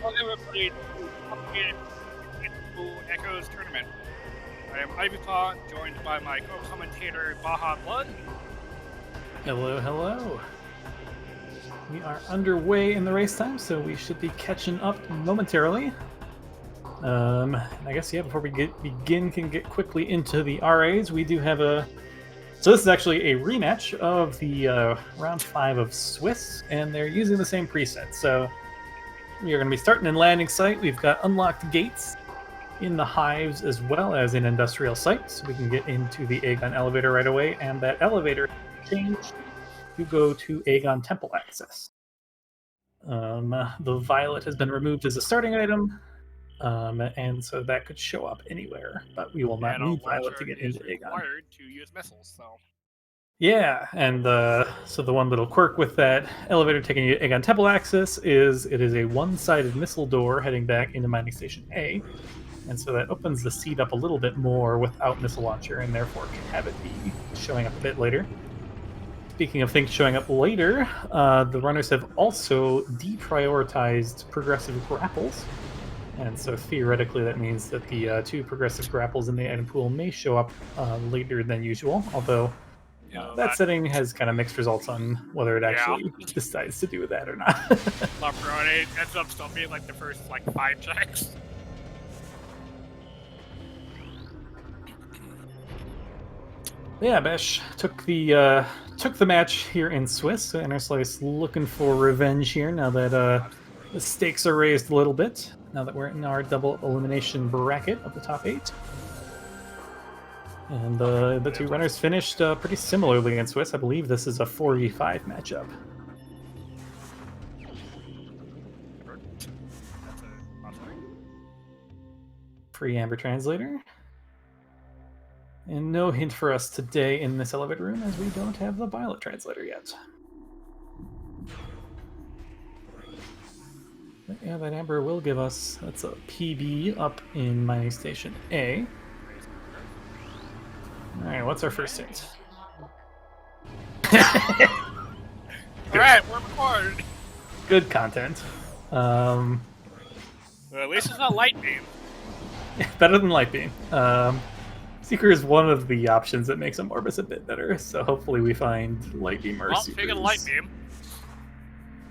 Welcome everybody to Echoes Tournament. I am Ivypaw, joined by my co-commentator Baja Blood. Hello, hello. We are underway in the race time, so we should be catching up momentarily. I guess, yeah, before we can get quickly into the RAs, we do have a... So this is actually a rematch of the round 5 of Swiss, and they're using the same preset. So we are going to be starting in landing site. We've got unlocked gates in the hives as well as in industrial site, so we can get into the Aegon elevator right away, and that elevator changed to go to Aegon Temple access. The violet has been removed as a starting item, and so that could show up anywhere, but we will not need violet to get into Aegon. Required to use missiles, so. Yeah, and so the one little quirk with that elevator taking you to Aegon Temple access is it is a one-sided missile door heading back into Mining Station A, and so that opens the seat up a little bit more without missile launcher, and therefore can have it be showing up a bit later. Speaking of things showing up later, the runners have also deprioritized progressive grapples, and so theoretically that means that the 2 progressive grapples in the item pool may show up later than usual, although that setting has kind of mixed results on whether it actually decides to do that or not. It ends up still being like the first 5 checks. Yeah, Bash took the match here in Swiss. So Interslice looking for revenge here now that the stakes are raised a little bit. Now that we're in our double elimination bracket of the top 8. And the 2 runners finished pretty similarly in Swiss. I believe this is a 4v5 matchup. Free Amber Translator. And no hint for us today in this elevator room, as we don't have the Violet Translator yet. But yeah, that Amber will give us, that's a PB up in Mining Station A. Alright, what's our first hint? Alright, we're recorded. Good content. Well, at least it's not light beam. Better than light beam. Seeker is one of the options that makes Amorbus a bit better, so hopefully we find light beam or Seekers. Speaking of light beam,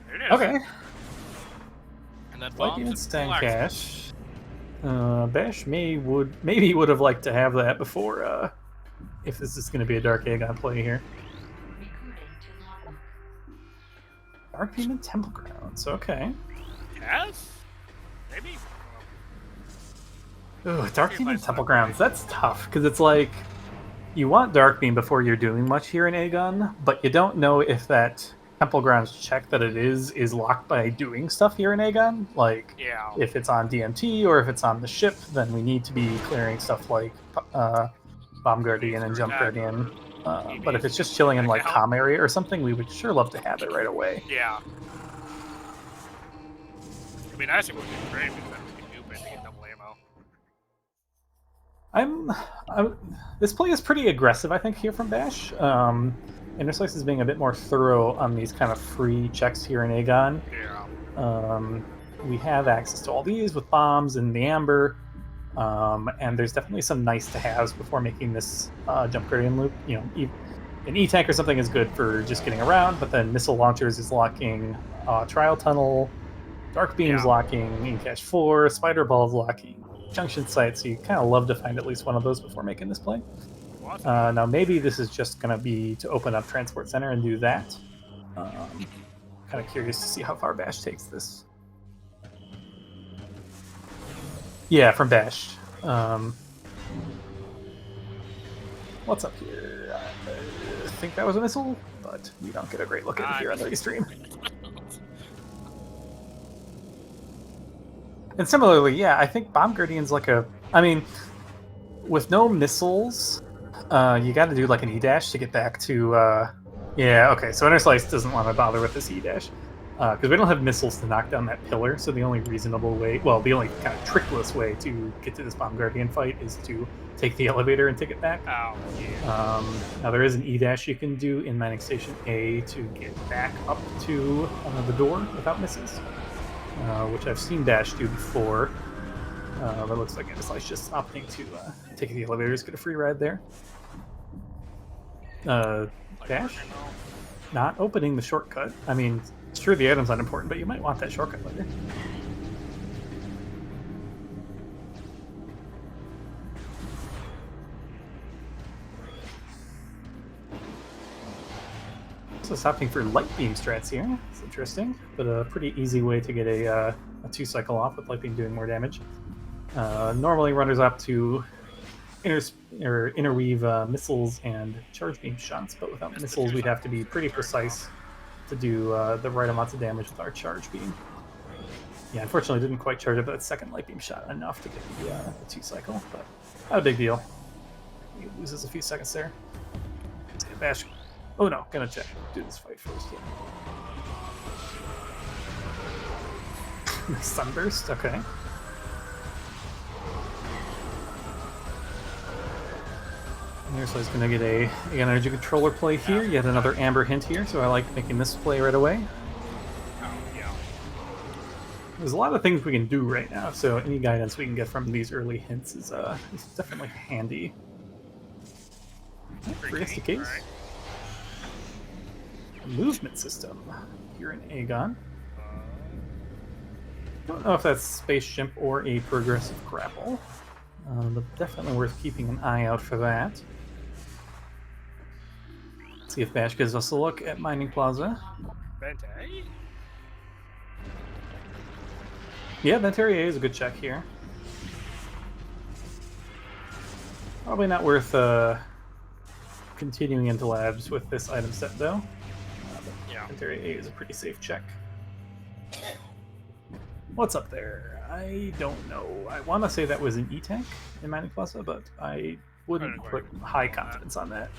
there it is. Okay. And then light beam and Stank Cash. Bash maybe would have liked to have that before, if this is going to be a Dark Aegon play here. Dark Beam and Temple Grounds, okay. Yes? Maybe? Ooh, Dark Beam and Temple Grounds, that's tough, because it's like, you want Dark Beam before you're doing much here in Aegon, but you don't know if that Temple Grounds check that it is locked by doing stuff here in Aegon. Like, if it's on DMT or if it's on the ship, then we need to be clearing stuff like Bomb Guardian and Jump Guardian. But if it's just chilling in like comm area or something, we would sure love to have it right away. Yeah. I mean, I think it would be great because then we can do bending and double ammo. This play is pretty aggressive, I think, here from Bash. Interslice is being a bit more thorough on these kind of free checks here in Aegon. Yeah. We have access to all these with bombs and the Amber. And there's definitely some nice to haves before making this Jump Guardian loop. You know, an E-Tank or something is good for just getting around, but then Missile Launchers is locking Trial Tunnel, Dark Beam's locking Incash 4, Spider Ball's locking Junction Site, so you kind of love to find at least one of those before making this play. Now maybe this is just going to be to open up Transport Center and do that. Kind of curious to see how far Bash takes this. Yeah, from Bash. What's up here? I think that was a missile, but we don't get a great look at it here on the stream. And similarly, yeah, I think Bomb Guardian's like a... I mean, with no missiles, you got to do like an E-dash to get back to... yeah, okay, so Interslice doesn't want to bother with this E-dash. Because we don't have missiles to knock down that pillar, so the only reasonable way... Well, the only kind of trickless way to get to this Bomb Guardian fight is to take the elevator and take it back. Oh, yeah. Now, there is an E-dash you can do in Mining Station A to get back up to the door without misses. which I've seen Dash do before. But it looks like Interslice just opting to take the elevators, get a free ride there. Dash? Not opening the shortcut. I mean, sure, the item's not important, but you might want that shortcut later. So opting for light beam strats here. It's interesting, but a pretty easy way to get a 2-cycle off with light beam doing more damage. Normally, runners opt to interweave missiles and charge beam shots, but without missiles, we'd have to be pretty precise to do the right amounts of damage with our charge beam. Yeah, unfortunately, didn't quite charge up that second light beam shot enough to get the 2-cycle, but not a big deal. He loses a few seconds there. Bash. Oh no, gonna check. Do this fight first. Yeah. Sunburst, okay. Interslice going to get a energy controller play here. Yet another amber hint here, so I like making this play right away. There's a lot of things we can do right now, so any guidance we can get from these early hints is definitely handy. Forget the case. Movement system here in Aegon. Don't know if that's Space Shimp or a progressive grapple, but definitely worth keeping an eye out for that. Let's see if Bash gives us a look at Mining Plaza. Yeah, Venturi A is a good check here. Probably not worth continuing into labs with this item set, though. Venturi A is a pretty safe check. What's up there? I don't know. I want to say that was an E-Tank in Mining Plaza, but I wouldn't put high confidence on that.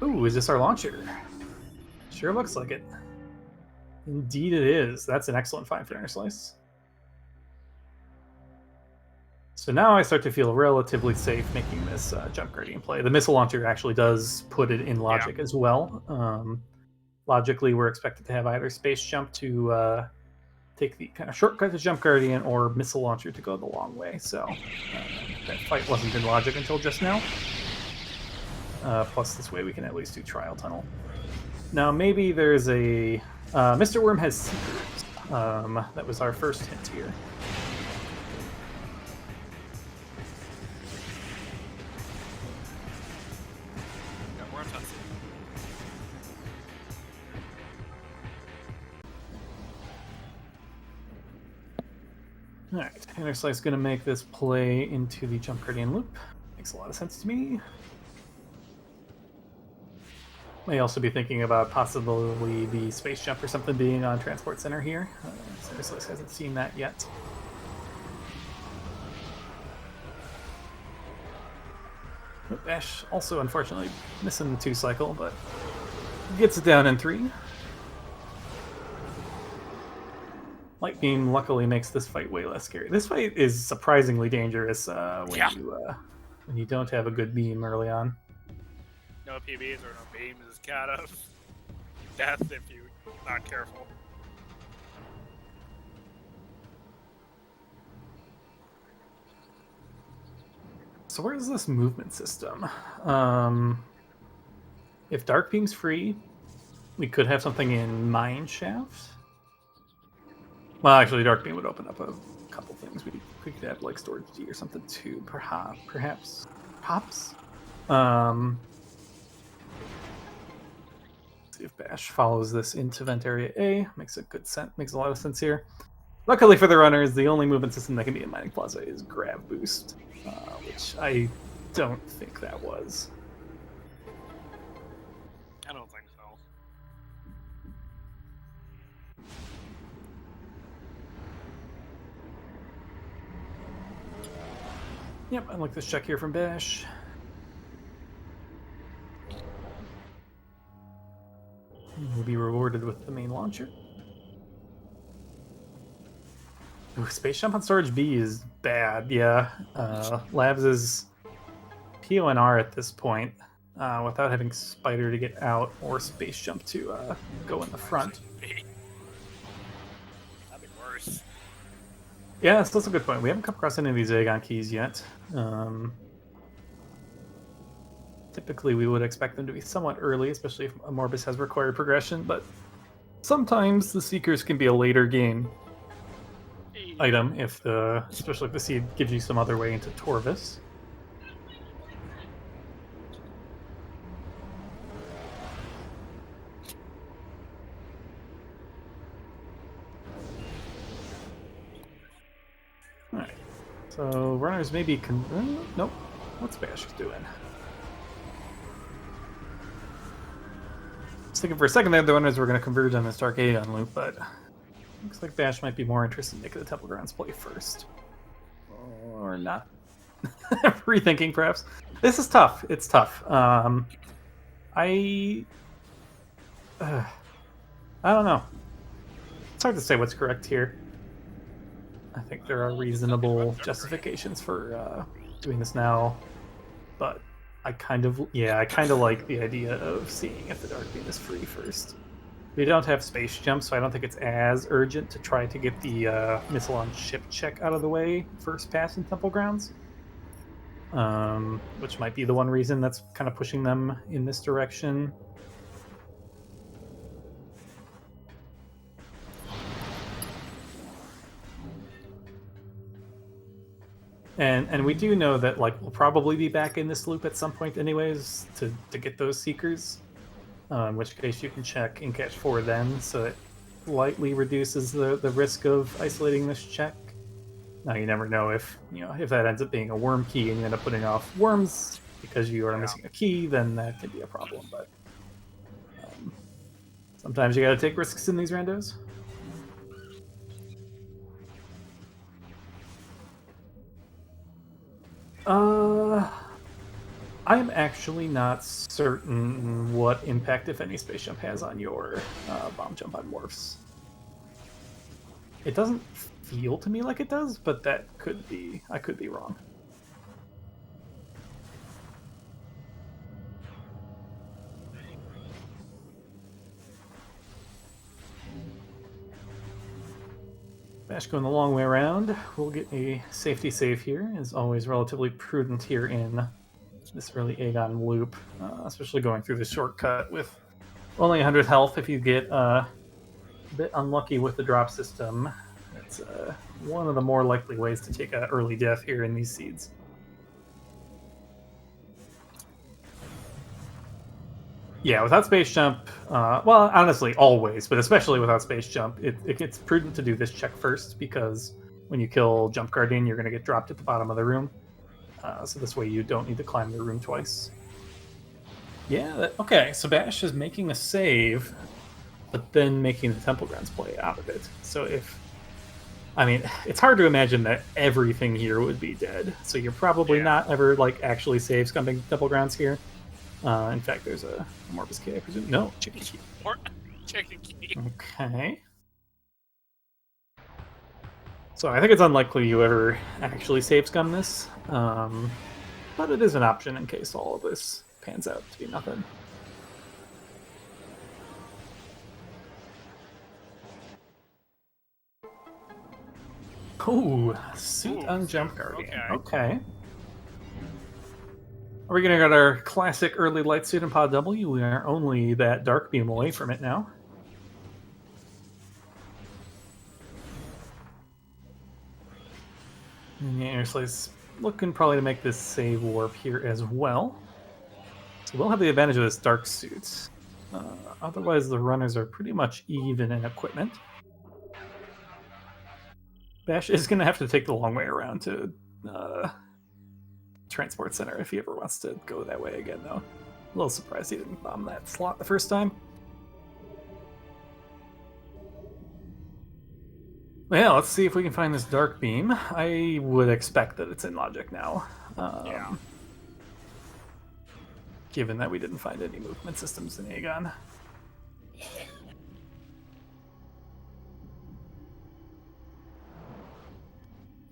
Ooh, is this our launcher? Sure looks like it. Indeed it is. That's an excellent find for Interslice. So now I start to feel relatively safe making this jump guardian play. The missile launcher actually does put it in logic as well. Logically, we're expected to have either space jump to take the kind of shortcut to jump guardian or missile launcher to go the long way. So that fight wasn't in logic until just now. Plus, this way we can at least do trial tunnel. Now, maybe there's a Mr. Worm has secrets. That was our first hint here. Alright, Interslice is going to make this play into the jump guardian loop. Makes a lot of sense to me. May also be thinking about possibly the space jump or something being on Transport Center here. Interslice hasn't seen that yet. Bash also, unfortunately, missing the 2-cycle, but gets it down in 3. Light Beam luckily makes this fight way less scary. This fight is surprisingly dangerous when you don't have a good beam early on. No PBs or no beam is kind of death if you're not careful. So where's this movement system? If Dark Beam's free, we could have something in Mine Shaft. Well, actually, Dark Beam would open up a couple things. We could have like Storage D or something too, perhaps. Pops. See if Bash follows this into Vent Area A. Makes a lot of sense here. Luckily for the runners, the only movement system that can be in Mining Plaza is Grab Boost, which I don't think that was. I don't think so. Yep, I like this check here from Bash. We'll be rewarded with the main launcher. Ooh, Space Jump on Storage B is bad, yeah. Labs is PONR at this point. without having Spider to get out or Space Jump to go in the front. That'd be worse. Yeah, so that's a good point. We haven't come across any of these Aegon keys yet. Typically, we would expect them to be somewhat early, especially if Morbus has required progression, but sometimes the Seekers can be a later game item, especially if the seed gives you some other way into Torvus. Alright, so runners may be... nope, what's Bash doing? I was thinking for a second there the runners were going to converge on this Dark Aegon loop, but looks like Bash might be more interested in making the Temple Grounds play first. Or not. Rethinking, perhaps. This is tough. It's tough. I don't know. It's hard to say what's correct here. I think there are reasonable justifications for doing this now, but I kind of like the idea of seeing if the Dark Beam is free first. We don't have Space Jump, so I don't think it's as urgent to try to get the missile on ship check out of the way first pass in Temple Grounds. Which might be the one reason that's kind of pushing them in this direction. And we do know that we'll probably be back in this loop at some point anyways to get those Seekers. In which case you can check in Catch 4 then, so it slightly reduces the risk of isolating this check. Now you never know if that ends up being a worm key and you end up putting off worms because you are missing a key, then that could be a problem. But sometimes you gotta take risks in these randos. I'm actually not certain what impact, if any, Space Jump has on your Bomb Jump on Morphs. It doesn't feel to me like it does, but I could be wrong. Bash going the long way around. We'll get a safety save here. Is always relatively prudent here in this early Aegon loop, especially going through the shortcut with only 100 health. If you get a bit unlucky with the drop system, it's one of the more likely ways to take an early death here in these seeds. Yeah, without Space Jump, well, honestly, always, but especially without Space Jump, it's prudent to do this check first, because when you kill Jump Guardian, you're going to get dropped at the bottom of the room. So this way you don't need to climb the room twice. Yeah, okay, so Bash is making a save, but then making the Temple Grounds play out of it. So it's hard to imagine that everything here would be dead. So you're probably not ever, actually save scumping Temple Grounds here. In fact, there's a Morbus key, I presume. No, chicken key. Chicken key. Okay. So I think it's unlikely you ever actually save scum this, but it is an option in case all of this pans out to be nothing. Ooh, suit on Jump Guardian. Okay. Are we going to get our classic early light suit in Pod W? We are only that Dark Beam away from it now. And yeah, Interslice looking probably to make this save warp here as well. So we'll have the advantage of this dark suit. Otherwise, the runners are pretty much even in equipment. Bash is going to have to take the long way around to Transport Center if he ever wants to go that way again, though. A little surprised he didn't bomb that slot the first time. Well, let's see if we can find this Dark Beam. I would expect that it's in Logic now. Given that we didn't find any movement systems in Aegon.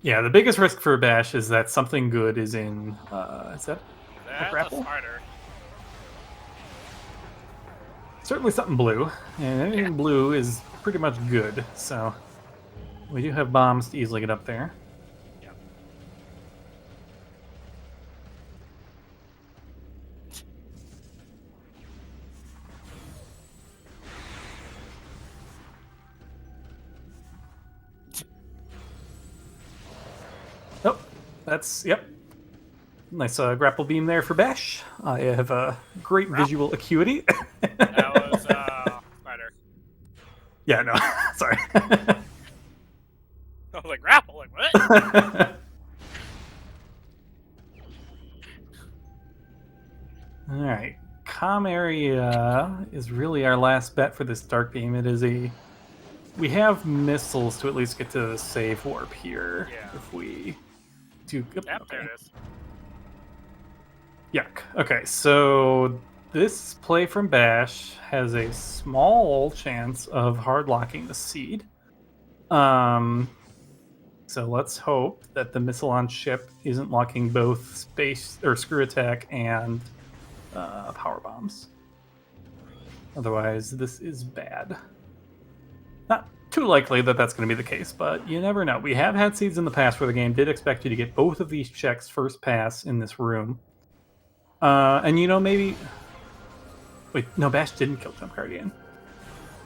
Yeah, the biggest risk for Bash is that something good is in... is that a grapple? certainly something blue, and anything blue is pretty much good. So we do have bombs to easily get up there. Yeah. Oh, that's yep. Nice grapple beam there for Bash. I have a great visual acuity. That was spider. Yeah, no, sorry. I was like grapple, like what? All right, comm area is really our last bet for this dark beam. It is a. We have missiles to at least get to the safe warp here. Yeah. If we do. Yep, Okay. there it is. Yuck. Okay, so this play from Bash has a small chance of hard locking the seed. So let's hope that the missile on ship isn't locking both space or screw attack and power bombs. Otherwise, this is bad. Not too likely that that's going to be the case, but you never know. We have had seeds in the past where the game did expect you to get both of these checks first pass in this room. And you know, maybe. Wait, no, Bash didn't kill Jump Guardian.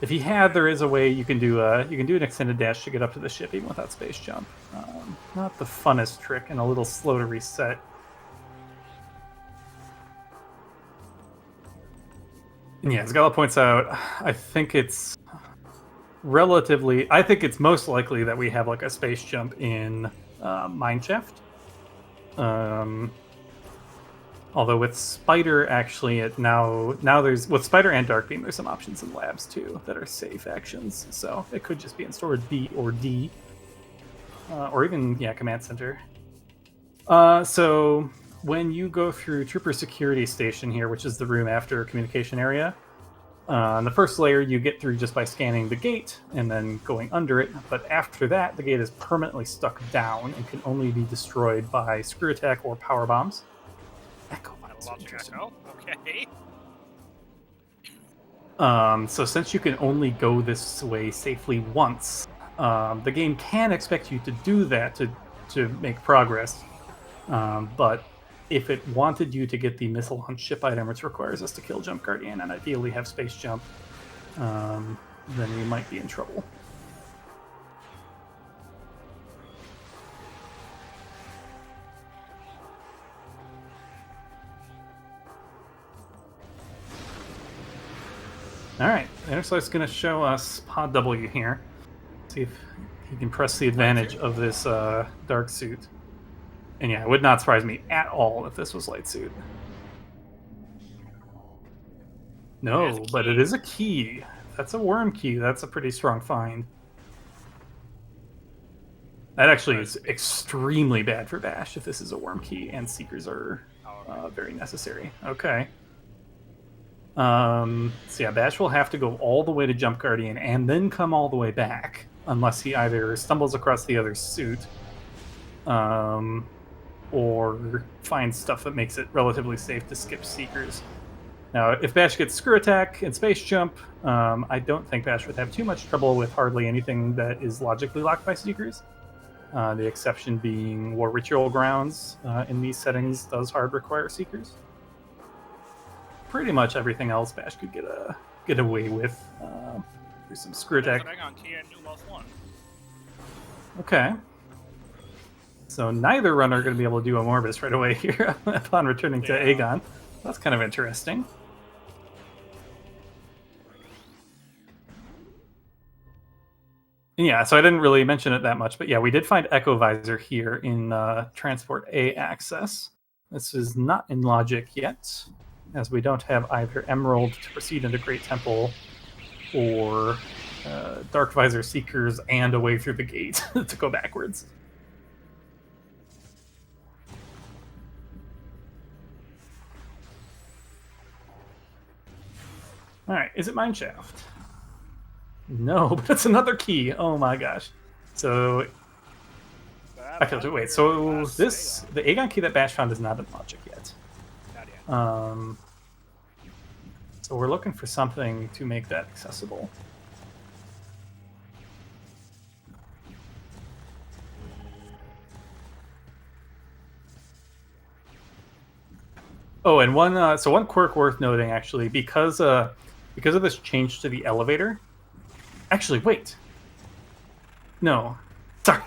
If he had, there is a way you can do an extended dash to get up to the ship even without space jump. Not the funnest trick and a little slow to reset. And yeah, as Gala points out, I think it's most likely that we have like a space jump in Mineshaft. Although with Spider, actually, now there's with Spider and Darkbeam, there's some options in labs too that are safe actions. So it could just be in storage B or D, or even Command Center. So when you go through Trooper Security Station here, which is the room after communication area, on the first layer you get through just by scanning the gate and then going under it. But after that, the gate is permanently stuck down and can only be destroyed by screw attack or power bombs. Echo. Echo. Okay. So since you can only go this way safely once, the game can expect you to do that to make progress. But if it wanted you to get the missile on ship item, which requires us to kill Jump Guardian and ideally have space jump, then we might be in trouble. All right, Interslice is going to show us Pod W here. See if he can press the advantage of this dark suit. And yeah, it would not surprise me at all if this was light suit. No, but it is a key. That's a worm key. That's a pretty strong find. That actually is extremely bad for Bash if this is a worm key and Seekers are very necessary. Okay. So yeah, Bash will have to go all the way to Jump Guardian and then come all the way back, unless he either stumbles across the other suit, or finds stuff that makes it relatively safe to skip Seekers. Now, if Bash gets Screw Attack and Space Jump, I don't think Bash would have too much trouble with hardly anything that is logically locked by Seekers. The exception being War Ritual Grounds in these settings does hard require Seekers. Pretty much everything else Bash could get away with. There's some Screw Attack. Okay. So neither runner are going to be able to do a Morbus right away here upon returning to Aegon. That's kind of interesting. And yeah, so I didn't really mention it that much, but yeah, we did find Echo Visor here in Transport A access. This is not in Logic yet, as we don't have either Emerald to proceed into Great Temple or Dark Visor Seekers and a way through the gate to go backwards. All right, is it Mineshaft? No, but it's another key. Oh my gosh. So, wait, so the Aegon key that Bash found is not in Logic yet. Not yet. So we're looking for something to make that accessible. Oh, and one quirk worth noting actually, because of this change to the elevator. Actually, wait. No, sorry.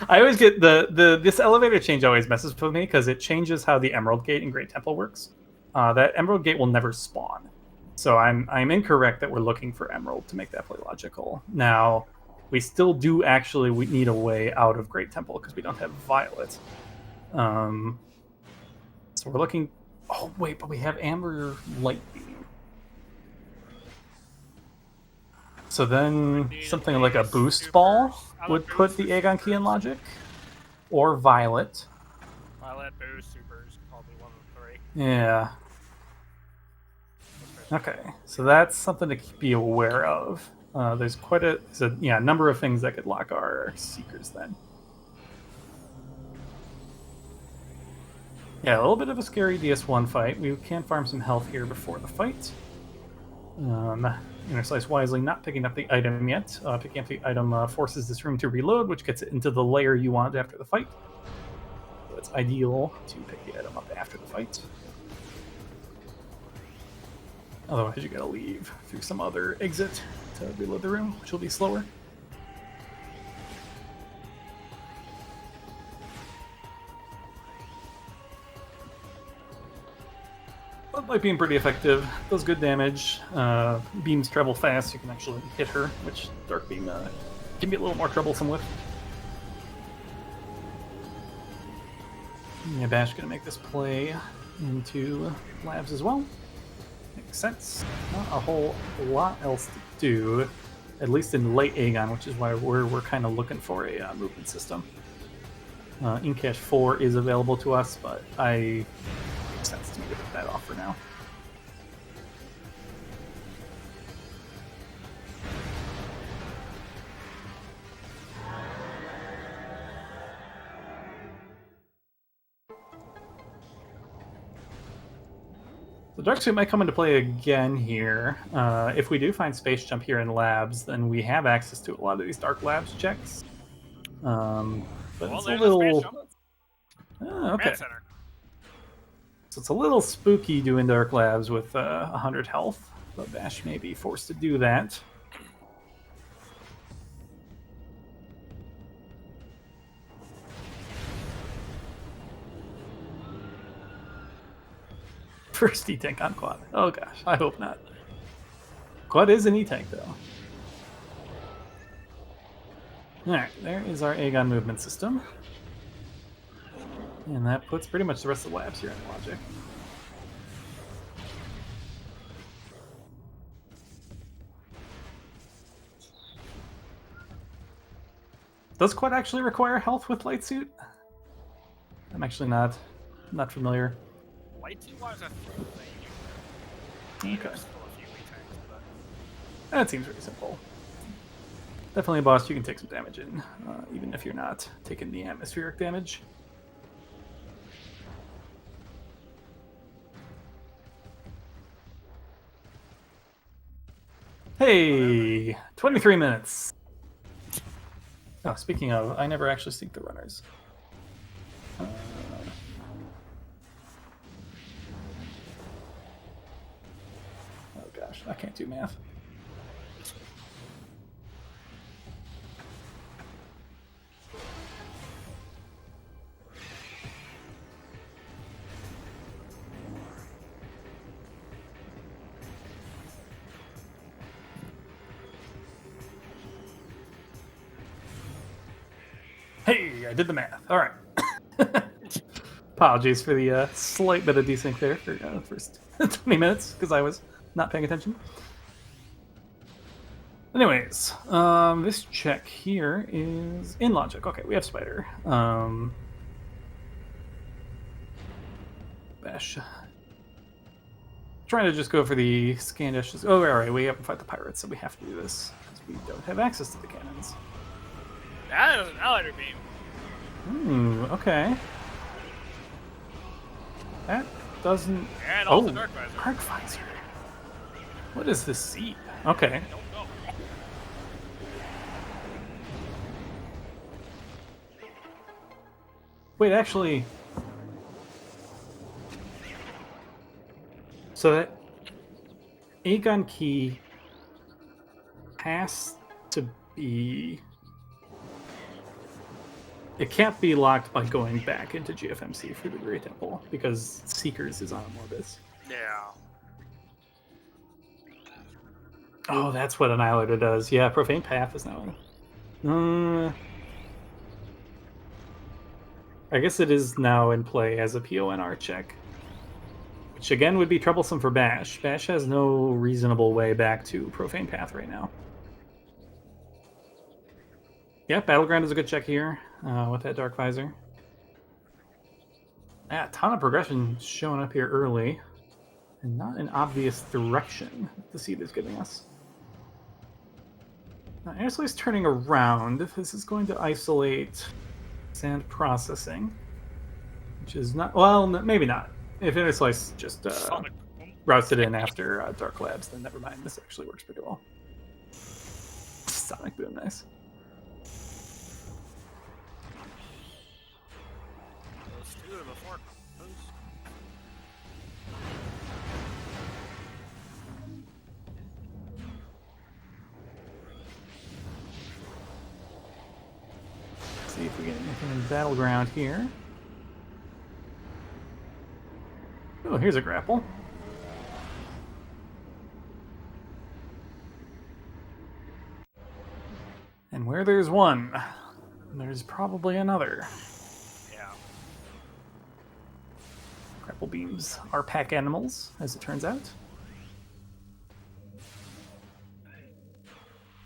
I always get this elevator change always messes with me because it changes how the Emerald Gate in Great Temple works. That Emerald Gate will never spawn, so I'm incorrect that we're looking for Emerald to make that play logical. Now, we still do actually we need a way out of Great Temple because we don't have Violet. So we're looking. Oh wait, but we have Amber Light Beam. So then something like a boost ball would put the Aegon Key in logic, or Violet. Violet, boost, supers, probably one of the three. Yeah. Okay, so that's something to be aware of. There's quite a number of things that could lock our Seekers then. Yeah, a little bit of a scary DS1 fight. We can farm some health here before the fight. Interslice wisely not picking up the item yet. Picking up the item forces this room to reload, which gets it into the layer you want after the fight. So it's ideal to pick the item up after the fight. Otherwise, you gotta leave through some other exit to reload the room, which will be slower. But Light Beam pretty effective, does good damage. Beams travel fast, you can actually hit her, which Dark Beam can be a little more troublesome with. Yeah, Bash gonna make this play into labs as well. Makes sense. Not a whole lot else to do, at least in late Aegon, which is why we're kind of looking for a movement system. Incash 4 is available to us, but it makes sense to me to put that off for now. The Dark Suit might come into play again here. If we do find Space Jump here in labs, then we have access to a lot of these Dark Labs checks. But it's a little... okay. So it's a little spooky doing Dark Labs with 100 health, but Bash may be forced to do that. First E-Tank on Quad. Oh gosh, I hope not. Quad is an E-Tank though. Alright, there is our Aegon movement system. And that puts pretty much the rest of the labs here in logic. Does Quad actually require health with Light Suit? I'm actually not familiar. Light Suit was a thing. Okay. That seems pretty simple. Definitely a boss you can take some damage in, even if you're not taking the atmospheric damage. Hey, 23 minutes. Oh, speaking of, I never actually seek the runners. Oh gosh, I can't do math. Hey, I did the math. All right. Apologies for the slight bit of desync there for the first 20 minutes because I was not paying attention. Anyways, this check here is in logic. Okay, we have Spider. Bash. Trying to just go for the scan dashes. Oh, all right, we have to fight the pirates, so we have to do this because we don't have access to the cannons. That is an elevator beam. Okay. That doesn't... And also Dark Visor. Dark Visor. What is this seed? Okay. I don't know. Wait, actually... So that Aegon key has to be... It can't be locked by going back into GFMC for the Great Temple, because Seekers is on Morbus. Yeah. Oh, that's what Annihilator does. Yeah, Profane Path is now... I guess it is now in play as a PONR check. Which again would be troublesome for Bash. Bash has no reasonable way back to Profane Path right now. Yeah, Battleground is a good check here with that Dark Visor. Yeah, a ton of progression showing up here early. And not an obvious direction the seed is giving us. Now, Interslice turning around. This is going to isolate sand processing. Which is not... Well, maybe not. If Interslice just routes it in after Dark Labs, then never mind. This actually works pretty well. Sonic Boom, nice. Let's do it before. See if we get anything in Battleground here. Oh, here's a grapple. And where there's one, there's probably another. Yeah. Grapple beams are pack animals, as it turns out.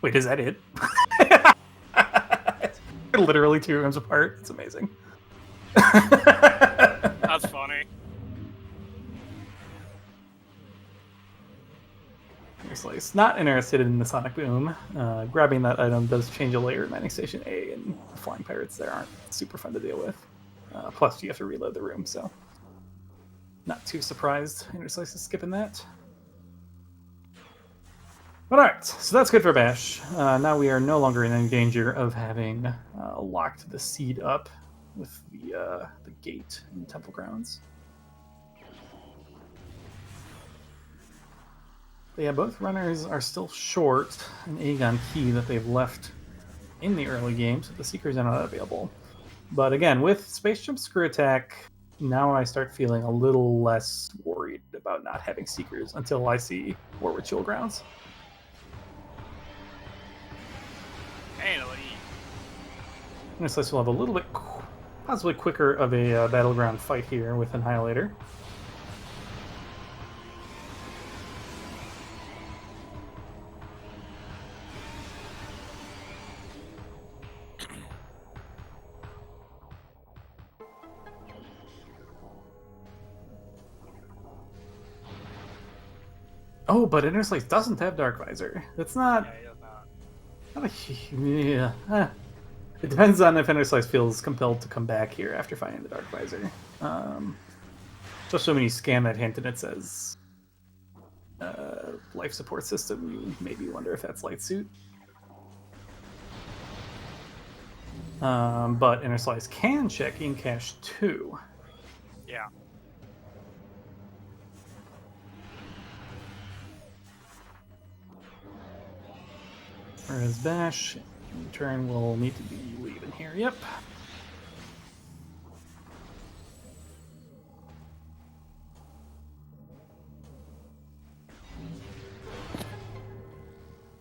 Wait, is that it? Literally 2 rooms apart. It's amazing. That's funny. Slice. Not interested in the Sonic Boom. Grabbing that item does change a layer at Mining Station A, and the Flying Pirates there aren't super fun to deal with. Plus, you have to reload the room, so not too surprised Interslice is skipping that. But alright, so that's good for Bash. Now we are no longer in any danger of having locked the seed up with the gate in Temple Grounds. But yeah, both runners are still short an Aegon key that they've left in the early game, so the Seekers are not available. But again, with Space Jump Screw Attack, now I start feeling a little less worried about not having Seekers until I see War with Chill Grounds. Interslice will have a little bit, possibly quicker of a Battleground fight here with Annihilator. Oh, but Interslice doesn't have Dark Visor. That's not... Yeah, he does not. Yeah. It depends on if Interslice feels compelled to come back here after finding the Dark Visor. Especially when you scan that hint and it says life support system, you maybe wonder if that's Light Suit. But Interslice can check in cache 2. Yeah. Whereas Bash, in turn, will need to be leaving here. Yep.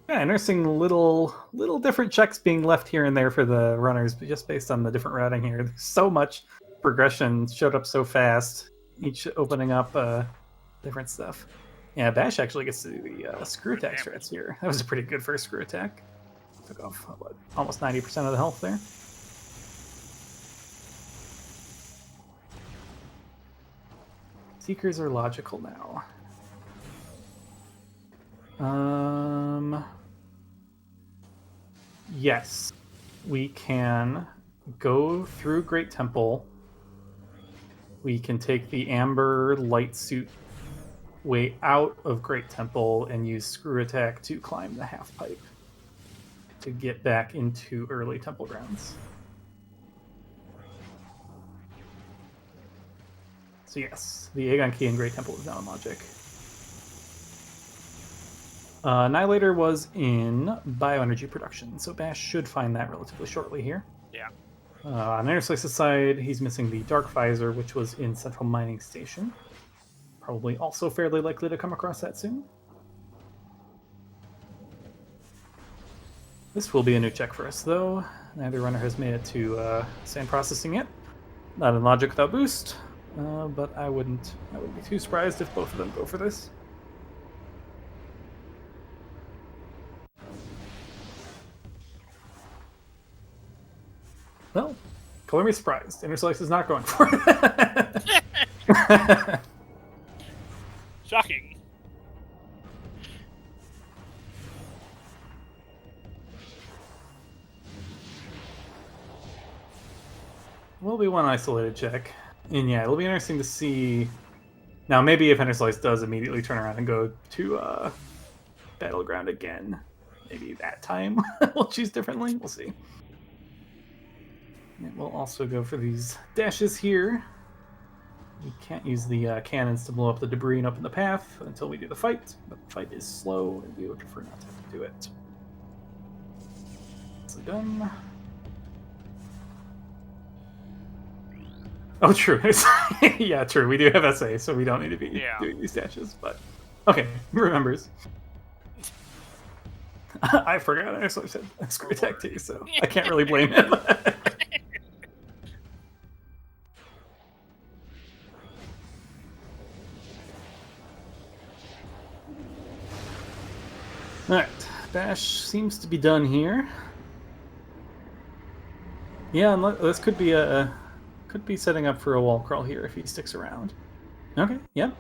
Yeah, interesting little different checks being left here and there for the runners, but just based on the different routing here. There's so much progression showed up so fast, each opening up different stuff. Yeah, Bash actually gets to do the screw attack strats here. That was a pretty good first screw attack. Took off what, almost 90% of the health there. Seekers are logical now. Yes, we can go through Great Temple. We can take the Amber Light Suit way out of Great Temple and use Screw Attack to climb the half pipe to get back into early Temple grounds. So yes, the Aegon Key in Great Temple is now in Logic. Annihilator was in bioenergy production, so Bash should find that relatively shortly here. Yeah. On Interslice's side, he's missing the Dark Visor, which was in Central Mining Station. Probably also fairly likely to come across that soon. This will be a new check for us, though. Neither runner has made it to sand processing yet. Not in Logic without boost, but I wouldn't be too surprised if both of them go for this. Well, color me surprised. Interslice is not going for it. Shocking. Will be one isolated check. And yeah, it'll be interesting to see. Now, maybe if Interslice does immediately turn around and go to Battleground again, maybe that time we'll choose differently. We'll see. And we'll also go for these dashes here. We can't use the cannons to blow up the debris and open the path until we do the fight, but the fight is slow, and we would prefer not to have to do it. So done. Oh, true. Yeah, true. We do have SA, so we don't need to be doing these dashes, but okay, remembers. I forgot. I actually said Screw Attack too, so I can't really blame him. Alright, Bash seems to be done here. Yeah, and this could be setting up for a wall crawl here if he sticks around. Okay, yep.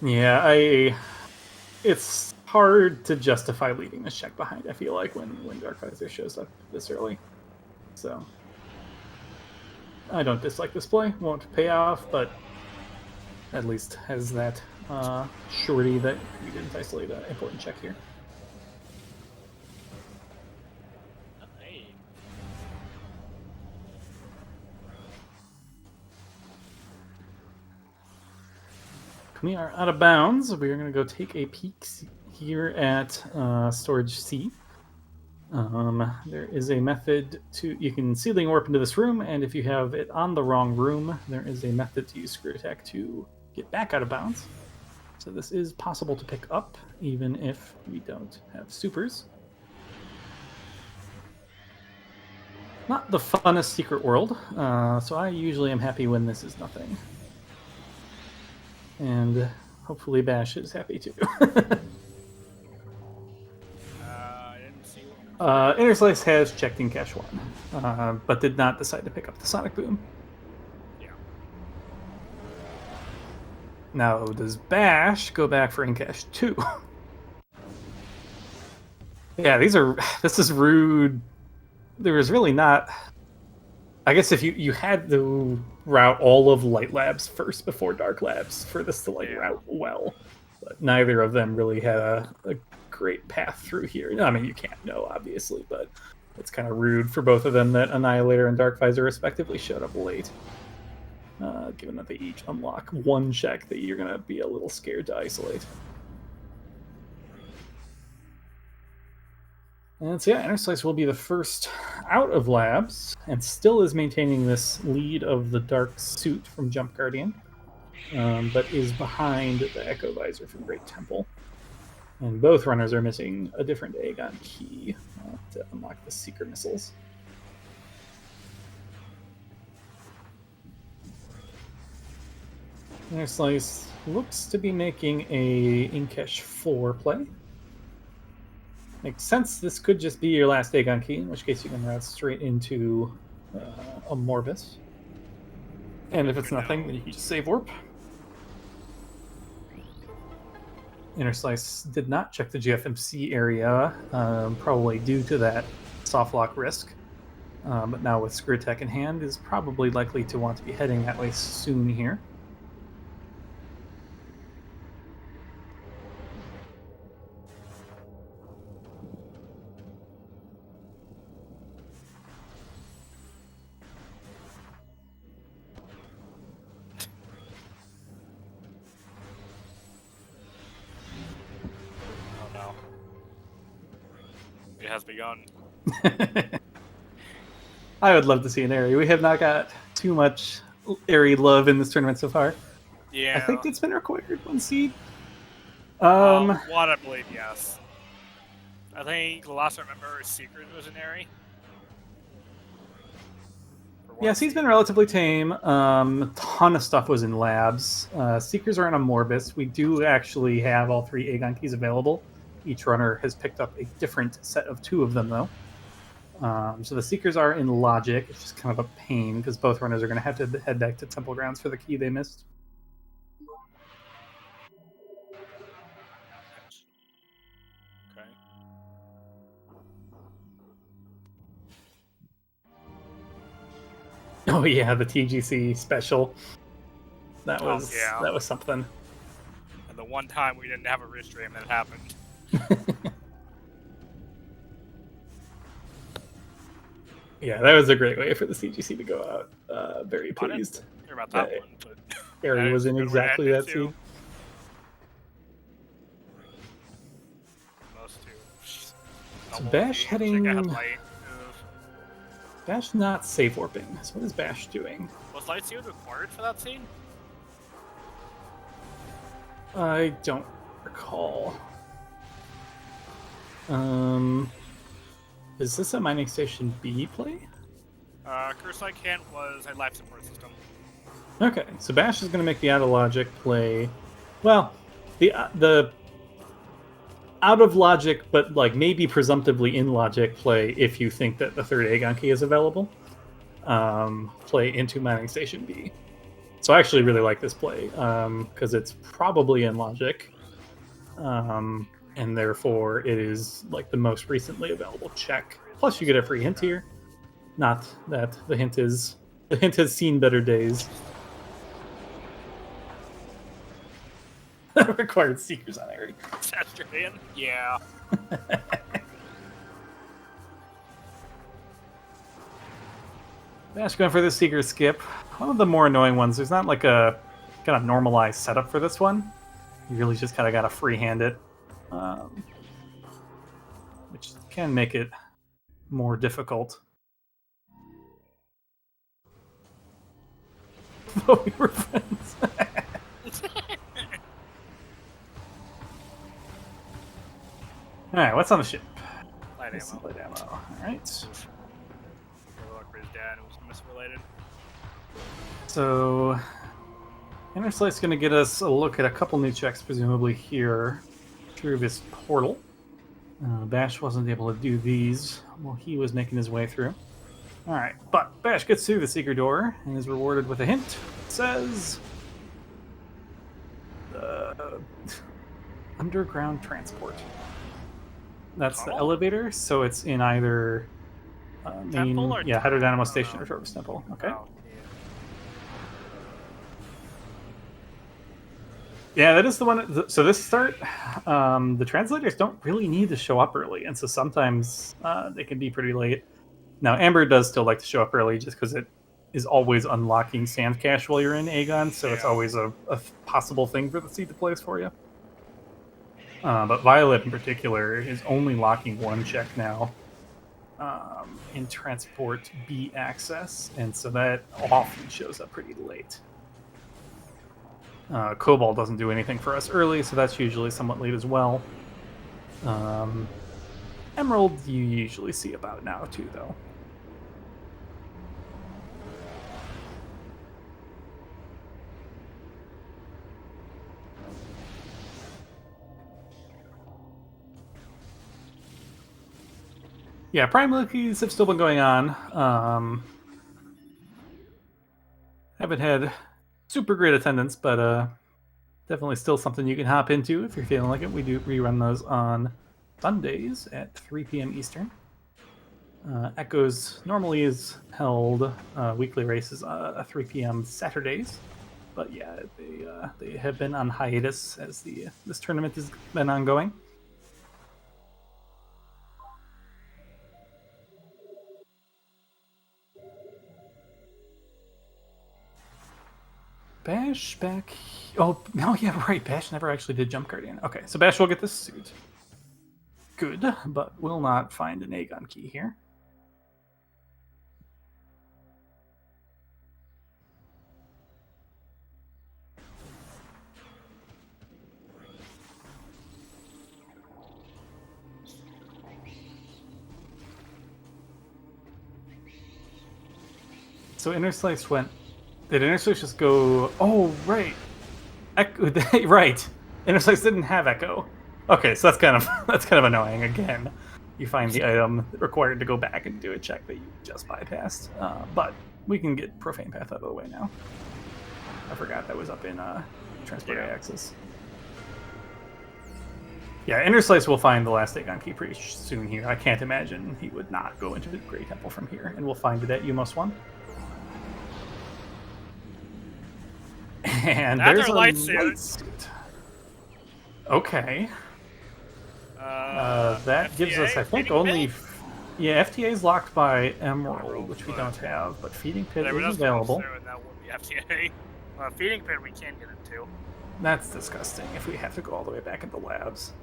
Yeah, it's hard to justify leaving this check behind, I feel like, when Dark Visor shows up this early. So I don't dislike this play. Won't pay off, but at least has that surety that we didn't isolate an important check here. We are out of bounds. We are going to go take a peek here at Storage C. There is a method you can Sealing Warp into this room, and if you have it on the wrong room, there is a method to use Screw Attack to get back out of bounds. So this is possible to pick up, even if we don't have supers. Not the funnest secret world, so I usually am happy when this is nothing. And hopefully Bash is happy too. Interslice has checked in Cache 1, but did not decide to pick up the Sonic Boom. Yeah. Now, does Bash go back for in-Cache 2? Yeah, this is rude. There was really not... I guess if you had to route all of Light Labs first before Dark Labs for this to route well, but neither of them really had a great path through here. I mean, you can't know, obviously, but it's kind of rude for both of them that Annihilator and Dark Visor respectively showed up late, given that they each unlock one check that you're going to be a little scared to isolate. And so yeah, Interslice will be the first out of labs, and still is maintaining this lead of the Dark Suit from Jump Guardian, but is behind the Echo Visor from Great Temple. And both runners are missing a different Aegon key to unlock the Seeker missiles. Interslice looks to be making a in-Cache 4 play. Makes sense. This could just be your last Aegon key, in which case you can route straight into a Morbus. And if it's nothing, then you can just save warp. Interslice did not check the GFMC area, probably due to that soft lock risk. But now with Screw Tech in hand, is probably likely to want to be heading that way soon here. Oh no. It has begun. I would love to see an Airy. We have not got too much Airy love in this tournament so far. Yeah. I think it's been required 1 seed. One, I believe, yes. I think the last I remember, Secret was an Airy. Yeah, he's been relatively tame. A ton of stuff was in labs. Seekers are in a Morbus. We do actually have all 3 Aegon keys available. Each runner has picked up a different set of 2 of them, though. So the Seekers are in Logic. It's just kind of a pain because both runners are going to have to head back to Temple Grounds for the key they missed. Okay. Oh yeah, the TGC special. That was yeah. That was something. And the one time we didn't have a wrist stream that happened. Yeah, that was a great way for the CGC to go out. Very pleased. I didn't hear about that one, but Airy was in exactly that scene. Those two. So Bash heading. Bash not safe warping. So what is Bash doing? Was Lightseed required for that scene? I don't recall. Is this a Mining Station B play? Curse I Can't was a life support system. Okay, so Bash is going to make the out of logic play. Well, the out of logic, but like maybe presumptively in logic play if you think that the 3rd Aegon key is available. Play into Mining Station B. So I actually really like this play because it's probably in logic, and therefore it is like the most recently available check. Plus, you get a free hint here. Not that the hint has seen better days. Required Seekers on Airy. Saturday, yeah. Bash going for the Seeker skip. One of the more annoying ones. There's not like a kind of normalized setup for this one. You really just kind of got to freehand it, which can make it more difficult. But we were friends. Alright, what's on the ship? Light ammo. Light ammo. Alright. His dad was misrelated. So, Interslice is going to get us a look at a couple new checks, presumably here through this portal. Bash wasn't able to do these while he was making his way through. Alright, but Bash gets through the secret door and is rewarded with a hint. It says... underground transport. That's the elevator, so it's in either main, Hydrodynamo Station or Torvus Temple. Okay. Oh, Yeah, that is the one. So this start, the translators don't really need to show up early, and so sometimes they can be pretty late. Now, Amber does still like to show up early just because it is always unlocking sand cache while you're in Aegon, so it's always a possible thing for the seed to place for you. But Violet in particular is only locking one check now in Transport B access, and so that often shows up pretty late. Cobalt doesn't do anything for us early, so that's usually somewhat late as well. Emerald you usually see about now too, though. Yeah, Prime Lookies have still been going on. Haven't had super great attendance, but definitely still something you can hop into if you're feeling like it. We do rerun those on Sundays at 3 p.m. Eastern. Echoes normally is held weekly races 3 p.m. Saturdays, but yeah, they have been on hiatus as this tournament has been ongoing. Bash back. Oh no, yeah, right. Bash never actually did Jump Guardian. Okay, so Bash will get this suit. Good, but will not find an Aegon key here. So Interslice went. Did Interslice just go? Oh right, Echo. Right. Interslice didn't have Echo. Okay, so that's kind of annoying. Again, you find the item required to go back and do a check that you just bypassed. But we can get Profane Path out of the way now. I forgot that was up in Transport A-Axis. Yeah, Interslice will find the last Aegon key pretty soon here. I can't imagine he would not go into the Grey Temple from here, and we'll find it at Umos 1. And there's a light suit. Okay. That gives us, I think, only... Yeah, FTA is locked by Emerald, which we don't have, but Feeding Pit is available. That would be FTA. Feeding Pit we can get into. That's disgusting if we have to go all the way back into labs.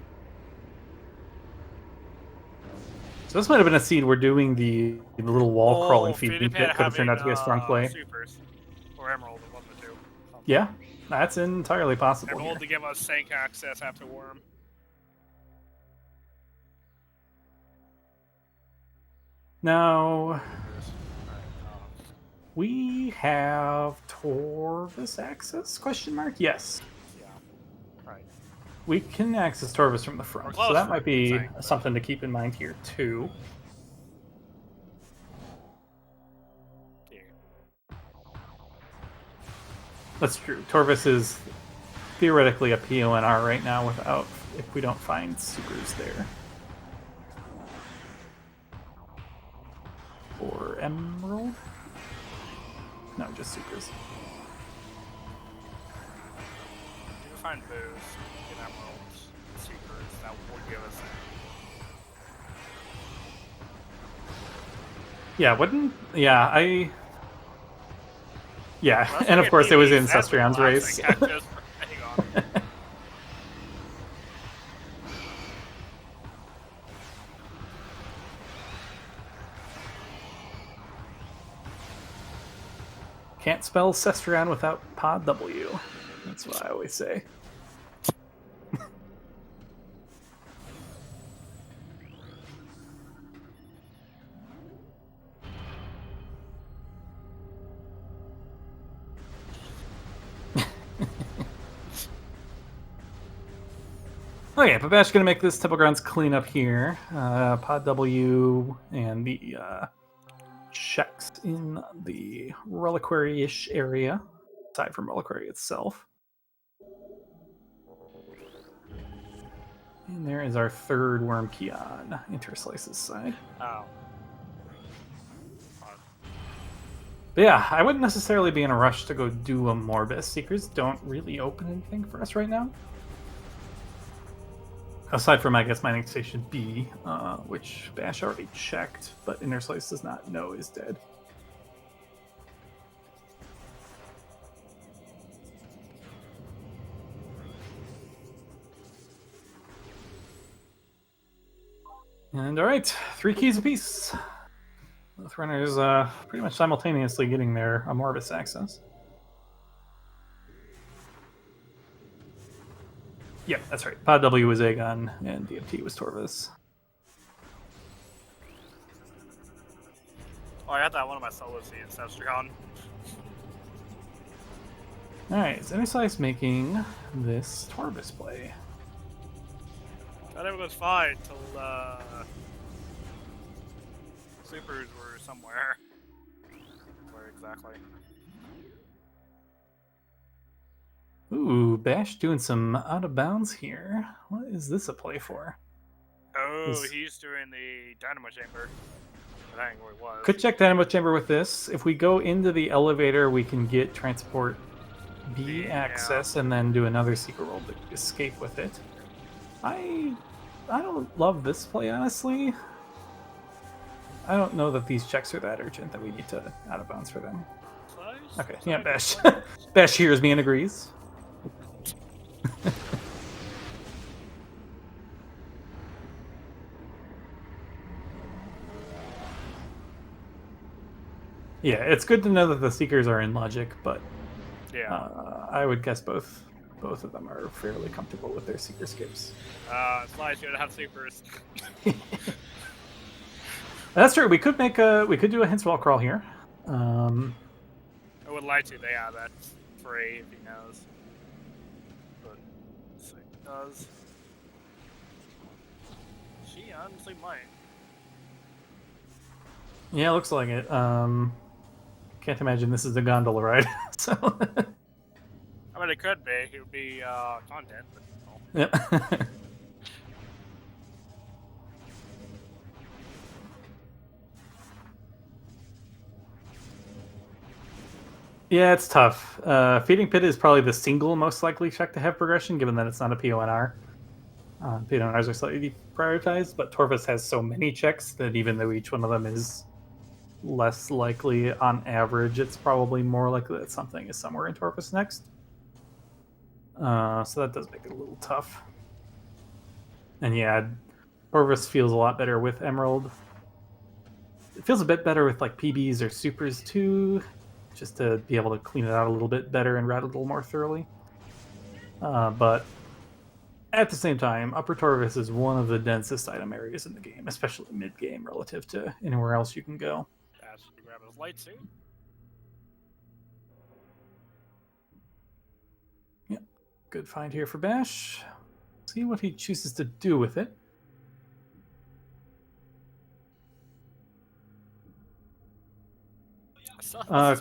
So this might have been a scene where doing the little wall crawling Feeding Pit could have turned out to be a strong play. Supers. Or Emerald, one of the two. Yeah, that's entirely possible. Emerald to give us Sank access after Worm. Now, we have Torvus access? Question mark? Yes. Yeah. Right. We can access Torvus from the front, so that might be something to keep in mind here too. Yeah. That's true. Torvus is theoretically a PONR right now if we don't find supers there. Or Emerald? No, just supers. If we find boost, get Emeralds, supers, that will give us that. Yeah, wouldn't... Yeah, Yeah, and of course it was in Cestrion's race. Can't spell Cestrion without Pod W. That's what I always say. Okay, but Bash gonna make this Temple Grounds clean up here. Pod W and the checks in the reliquary-ish area, aside from reliquary itself. And there is our third worm key on Interslice's side. Oh. But yeah, I wouldn't necessarily be in a rush to go do a Morbus. Seekers don't really open anything for us right now. Aside from, I guess, Mining Station B, which Bash already checked, but Interslice does not know is dead. And alright, 3 keys apiece. Both runners pretty much simultaneously getting their Morbus access. Yep, that's right. Pod W was Aegon, and DFT was Torvus. Oh, I got that one of my solo scenes, Cestrion. Alright, is Interslice making this Torvus play? Thought everything was fine until supers were somewhere. Where exactly? Ooh, Bash doing some out of bounds here. What is this a play for? Oh, he's doing the Dynamo Chamber. depending where it was. Could check Dynamo Chamber with this. If we go into the elevator, we can get Transport B access and then do another secret roll to escape with it. I don't love this play, honestly. I don't know that these checks are that urgent that we need to out of bounds for them. Okay, yeah, Bash. Bash hears me and agrees. Yeah, it's good to know that the Seekers are in logic, but Yeah. I would guess both of them are fairly comfortable with their Seeker skips. Slice should have supers. That's true. We could do a hints wall crawl here. I would like to. They have that free if he knows. But so he does. She honestly might. Yeah, looks like it. Can't imagine this is a gondola ride. So. I mean, it could be. It would be content, but no. Yeah. Yeah, it's tough. Feeding Pit is probably the single most likely check to have progression, given that it's not a PONR. PONRs are slightly prioritized, but Torvus has so many checks that even though each one of them is less likely on average, it's probably more likely that something is somewhere in Torvus next. So that does make it a little tough. And yeah, Torvus feels a lot better with Emerald. It feels a bit better with like PBs or supers too, just to be able to clean it out a little bit better and route it a little more thoroughly. But at the same time, Upper Torvus is one of the densest item areas in the game, especially mid-game relative to anywhere else you can go. Bash should grab his light suit. Yeah, good find here for Bash. See what he chooses to do with it.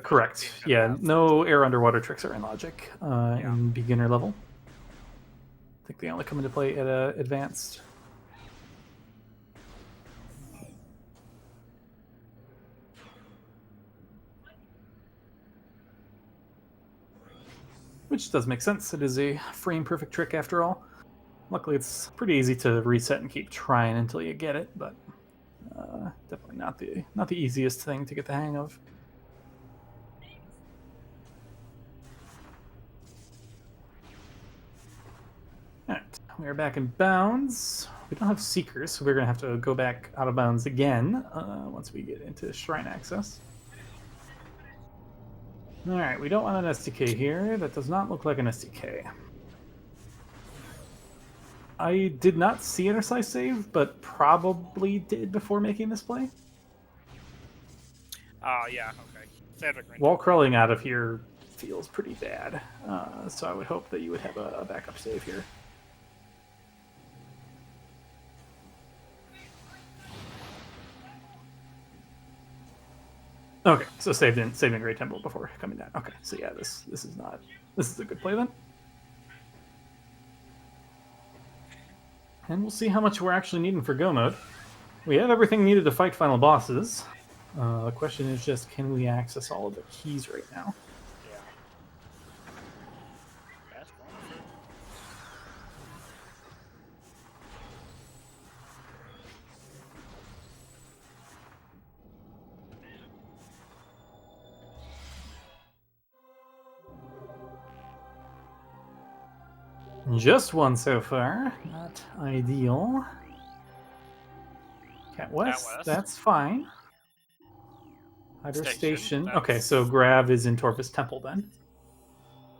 Correct. Yeah, no air underwater tricks are in logic in beginner level. I think they only come into play at advanced. Which does make sense. It is a frame perfect trick after all. Luckily, it's pretty easy to reset and keep trying until you get it, but definitely not the easiest thing to get the hang of. Alright, we are back in bounds. We don't have Seekers, so we're going to have to go back out of bounds again once we get into Shrine access. Alright, we don't want an SDK here. That does not look like an SDK. I did not see Interslice save, but probably did before making this play. Yeah, okay. Wall crawling out of here feels pretty bad, so I would hope that you would have a backup save here. Okay, so saved in Great Temple before coming down. Okay, so yeah, this is a good play then. And we'll see how much we're actually needing for go mode. We have everything needed to fight final bosses. The question is just, can we access all of the keys right now? Yeah. That's wonderful. Just one so far. Not ideal. Cat West, that's fine. Hydro Station. Okay, so Grav is in Torvus Temple then.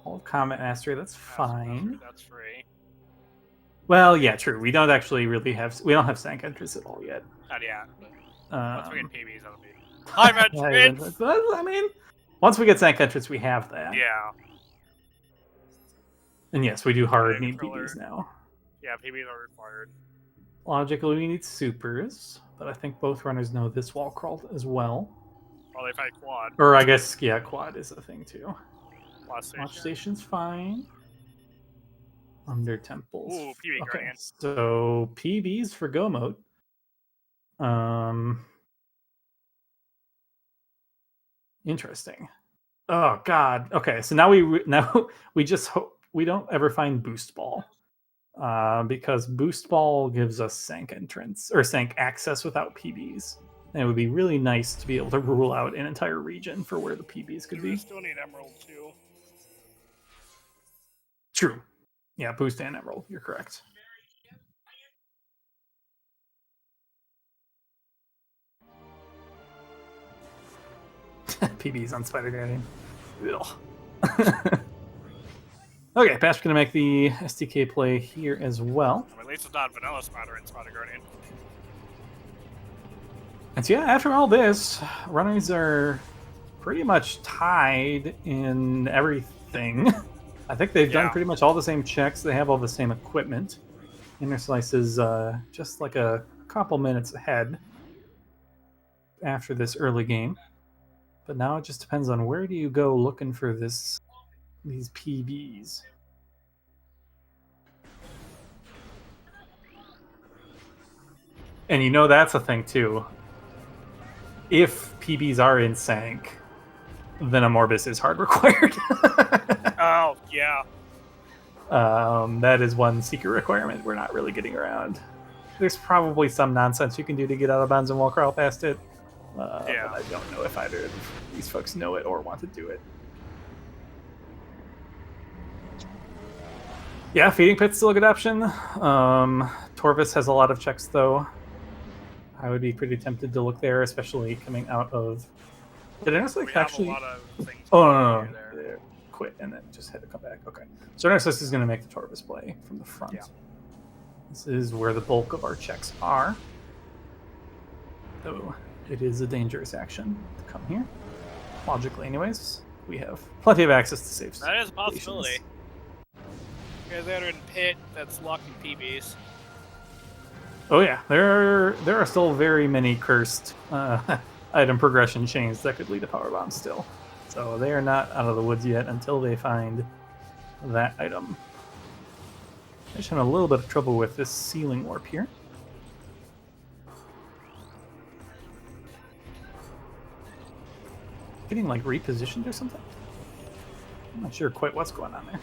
All of Comet Mastery, that's fine. That's free. Well, yeah, true. We don't actually really have... We don't have Sank Entrance at all yet. Not yet. Once we get PBs, that'll be... Hi, Metroid! I mean, once we get Sank Entrance, we have that. Yeah. And yes, we do hard need PBs now. Yeah, PBs are required. Logically, we need supers, but I think both runners know this wall crawl as well. Well, they fight quad. Or I guess, yeah, quad is a thing too. Watch Station's fine. Under temples. Ooh, PB okay, Guardian. So, PBs for go mode. Interesting. Oh God. Okay, so now we just hope we don't ever find Boost Ball, because Boost Ball gives us Sank entrance or Sank access without PBs, and it would be really nice to be able to rule out an entire region for where the PBs could We be. still need Emerald too. True. Yeah, Boost and Emerald. You're correct. PBs on Spider Guardian. Okay, Bash gonna make the SDK play here as well. At least it's not Vanilla Spider and Spider Guardian. And so yeah, after all this, runners are pretty much tied in everything. I think they've done pretty much all the same checks. They have all the same equipment. Interslice is just like a couple minutes ahead after this early game. But now it just depends on where do you go looking for these PBs. And you know that's a thing too. If PBs are in Sank, then a Morbus is hard required. Oh, yeah. That is one secret requirement we're not really getting around. There's probably some nonsense you can do to get out of bounds and wall crawl past it. But I don't know if either of these folks know it or want to do it. Yeah, feeding pit's still a good option. Torvus has a lot of checks though. I would be pretty tempted to look there, especially coming out of. Did Interslice actually? Oh no. Quit and then just had to come back. Okay, so Interslice is going to make the Torvus play from the front. Yeah. This is where the bulk of our checks are. Though it is a dangerous action to come here. Logically, anyways, we have plenty of access to safe. That is a possibility. You guys are in pit that's locking PBs. Oh yeah, there are still very many cursed item progression chains that could lead to power bombs still. So they are not out of the woods yet until they find that item. I'm just having a little bit of trouble with this ceiling warp here. Getting like repositioned or something? I'm not sure quite what's going on there.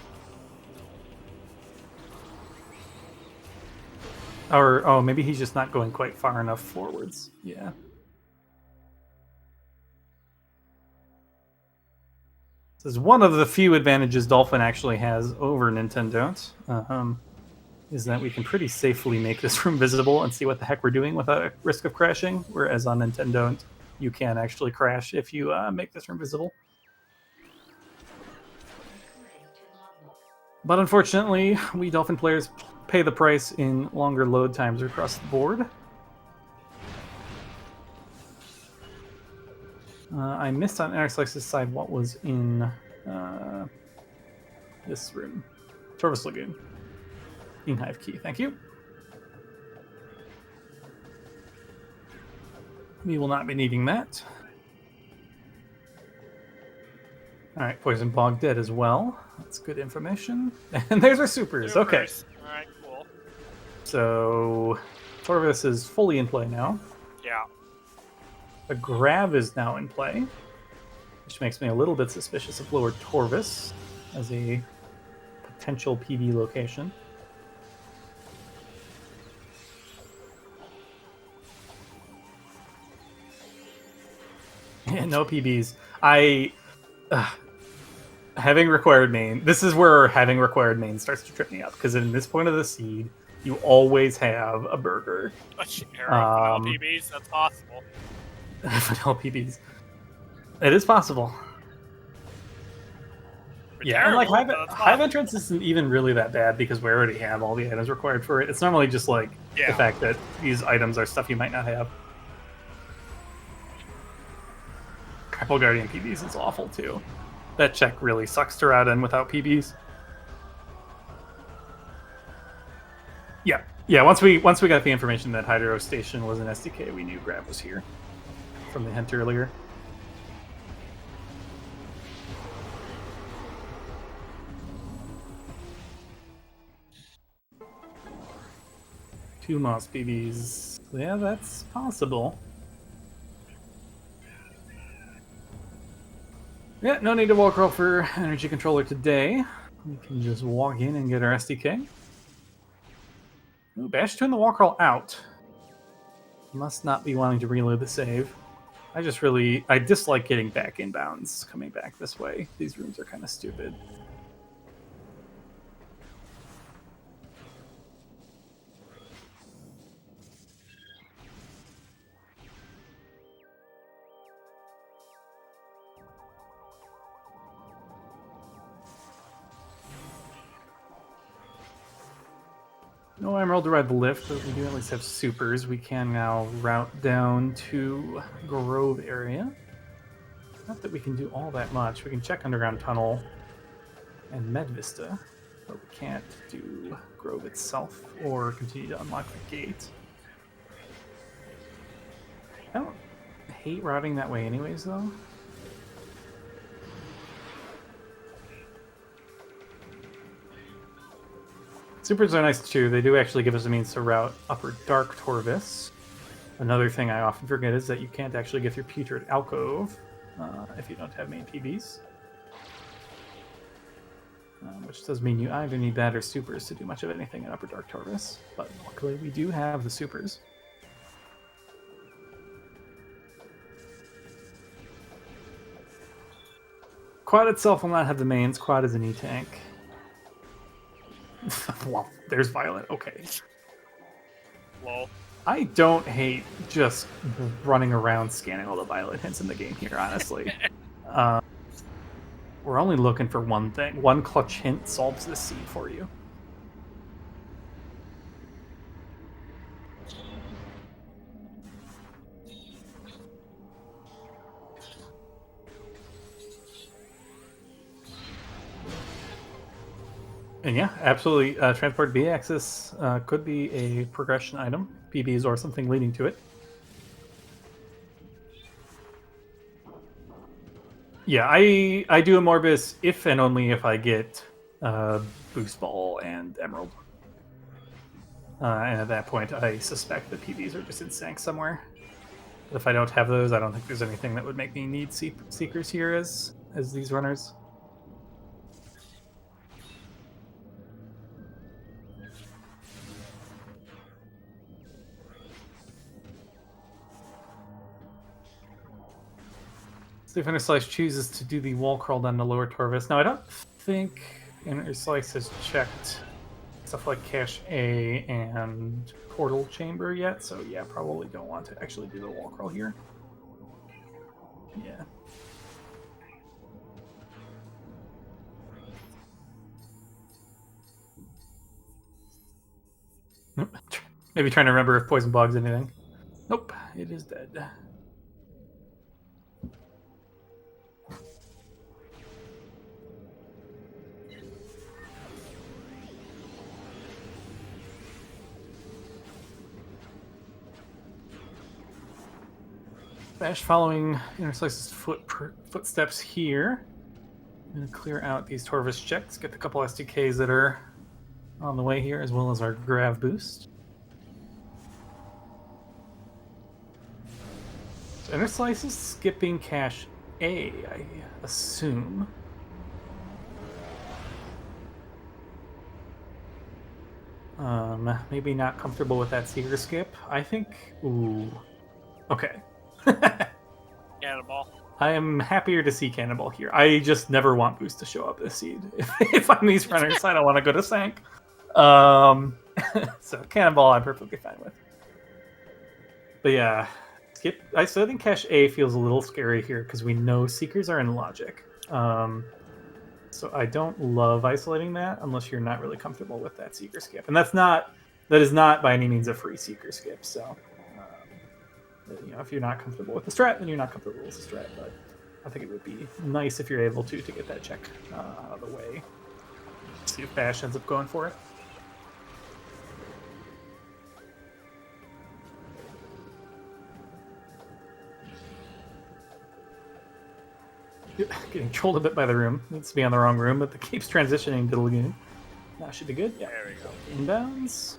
Or, oh, maybe he's just not going quite far enough forwards. Yeah. This is one of the few advantages Dolphin actually has over Nintendo, is that we can pretty safely make this room visible and see what the heck we're doing without a risk of crashing, whereas on Nintendo, you can actually crash if you make this room visible. But unfortunately, we Dolphin players pay the price in longer load times across the board. I missed on Interslice's side what was in this room. Torvus Lagoon. Inhive key, thank you. We will not be needing that. Alright, Poison Bog dead as well. That's good information. And there's our supers. Okay. Alright, cool. So, Torvus is fully in play now. Yeah. The grab is now in play, which makes me a little bit suspicious of lower Torvus as a potential PB location. No PBs. Having required main. This is where having required main starts to trip me up, because in this point of the seed, you always have a burger. Vanilla PBs, that's possible. Vanilla PBs. It is possible. Yeah, and like Hive Entrance isn't even really that bad because we already have all the items required for it. It's normally just like the fact that these items are stuff you might not have. Grapple Guardian PBs is awful too. That check really sucks to route in without PBs. Yeah. Once we got the information that Hydro Station was an SDK, we knew Grab was here from the hint earlier. Two Moss PBs. Yeah, that's possible. Yeah, no need to wall crawl for energy controller today. We can just walk in and get our SDK. Ooh, Bash turned the wall crawl out. Must not be wanting to reload the save. I dislike getting back inbounds coming back this way. These rooms are kind of stupid. No emerald to ride the lift, but we do at least have supers. We can now route down to Grove area. Not that we can do all that much. We can check Underground Tunnel and Med Vista, but we can't do Grove itself or continue to unlock the gate. I don't hate routing that way anyways, though. Supers are nice too. They do actually give us a means to route Upper Dark Torvus. Another thing I often forget is that you can't actually get through Putrid Alcove if you don't have main PBs. Which does mean you either need that or supers to do much of anything in Upper Dark Torvus. But luckily we do have the supers. Quad itself will not have the mains. Quad is an E-tank. Well, there's Violet. Okay. Lol. I don't hate just running around scanning all the Violet hints in the game here, honestly. We're only looking for one thing. One clutch hint solves this seed for you. And yeah, absolutely. Transport B axis could be a progression item, PBs or something leading to it. Yeah, I do a Morbus if and only if I get Boost Ball and Emerald. And at that point, I suspect the PBs are just in Sank somewhere. But if I don't have those, I don't think there's anything that would make me need Seekers here as these runners. So if Interslice chooses to do the wall crawl down to Lower Torvus. Now, I don't think Interslice has checked stuff like Cache A and Portal Chamber yet, so yeah, probably don't want to actually do the wall crawl here. Yeah. Nope. Maybe trying to remember if Poison Bog's anything. Nope, it is dead. Bash following Interslice's footsteps here. I'm going to clear out these Torvus checks, get the couple SDKs that are on the way here, as well as our Grav boost. So Interslice is skipping Cache A, I assume. Maybe not comfortable with that Seeker skip. I think... Ooh. Okay. Cannonball. I am happier to see Cannonball here. I just never want Boost to show up this seed. If I'm these runners, I don't want to go to Sank. So Cannonball I'm perfectly fine with. But yeah, skip. I think Cache A feels a little scary here because we know Seekers are in Logic. So I don't love isolating that unless you're not really comfortable with that Seeker skip. And that is not by any means a free Seeker skip. So if you're not comfortable with the strat, then you're not comfortable with the strat. But I think it would be nice if you're able to get that check out of the way. See if Bash ends up going for it. Getting trolled a bit by the room. Needs to be on the wrong room, but it keeps transitioning to the lagoon. That should be good. Yeah, there we go. Inbounds.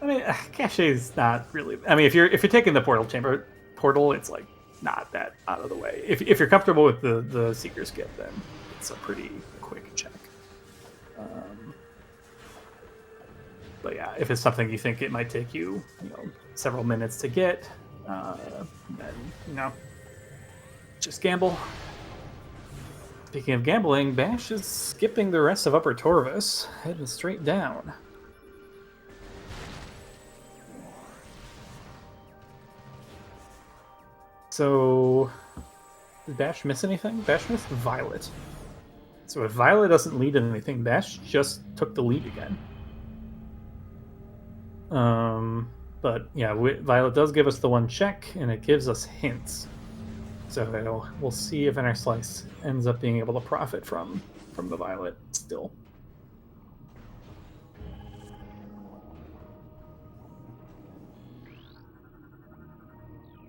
I mean, cache is not really. I mean, if you're taking the portal, it's like not that out of the way. If you're comfortable with the seeker skip, then it's a pretty quick check. But yeah, if it's something you think it might take you, several minutes to get, then just gamble. Speaking of gambling, Bash is skipping the rest of Upper Torvus, heading straight down. So, did Bash miss anything? Bash missed Violet. So if Violet doesn't lead in anything, Bash just took the lead again. But yeah, Violet does give us the one check, and it gives us hints. So we'll see if Interslice ends up being able to profit from the Violet still.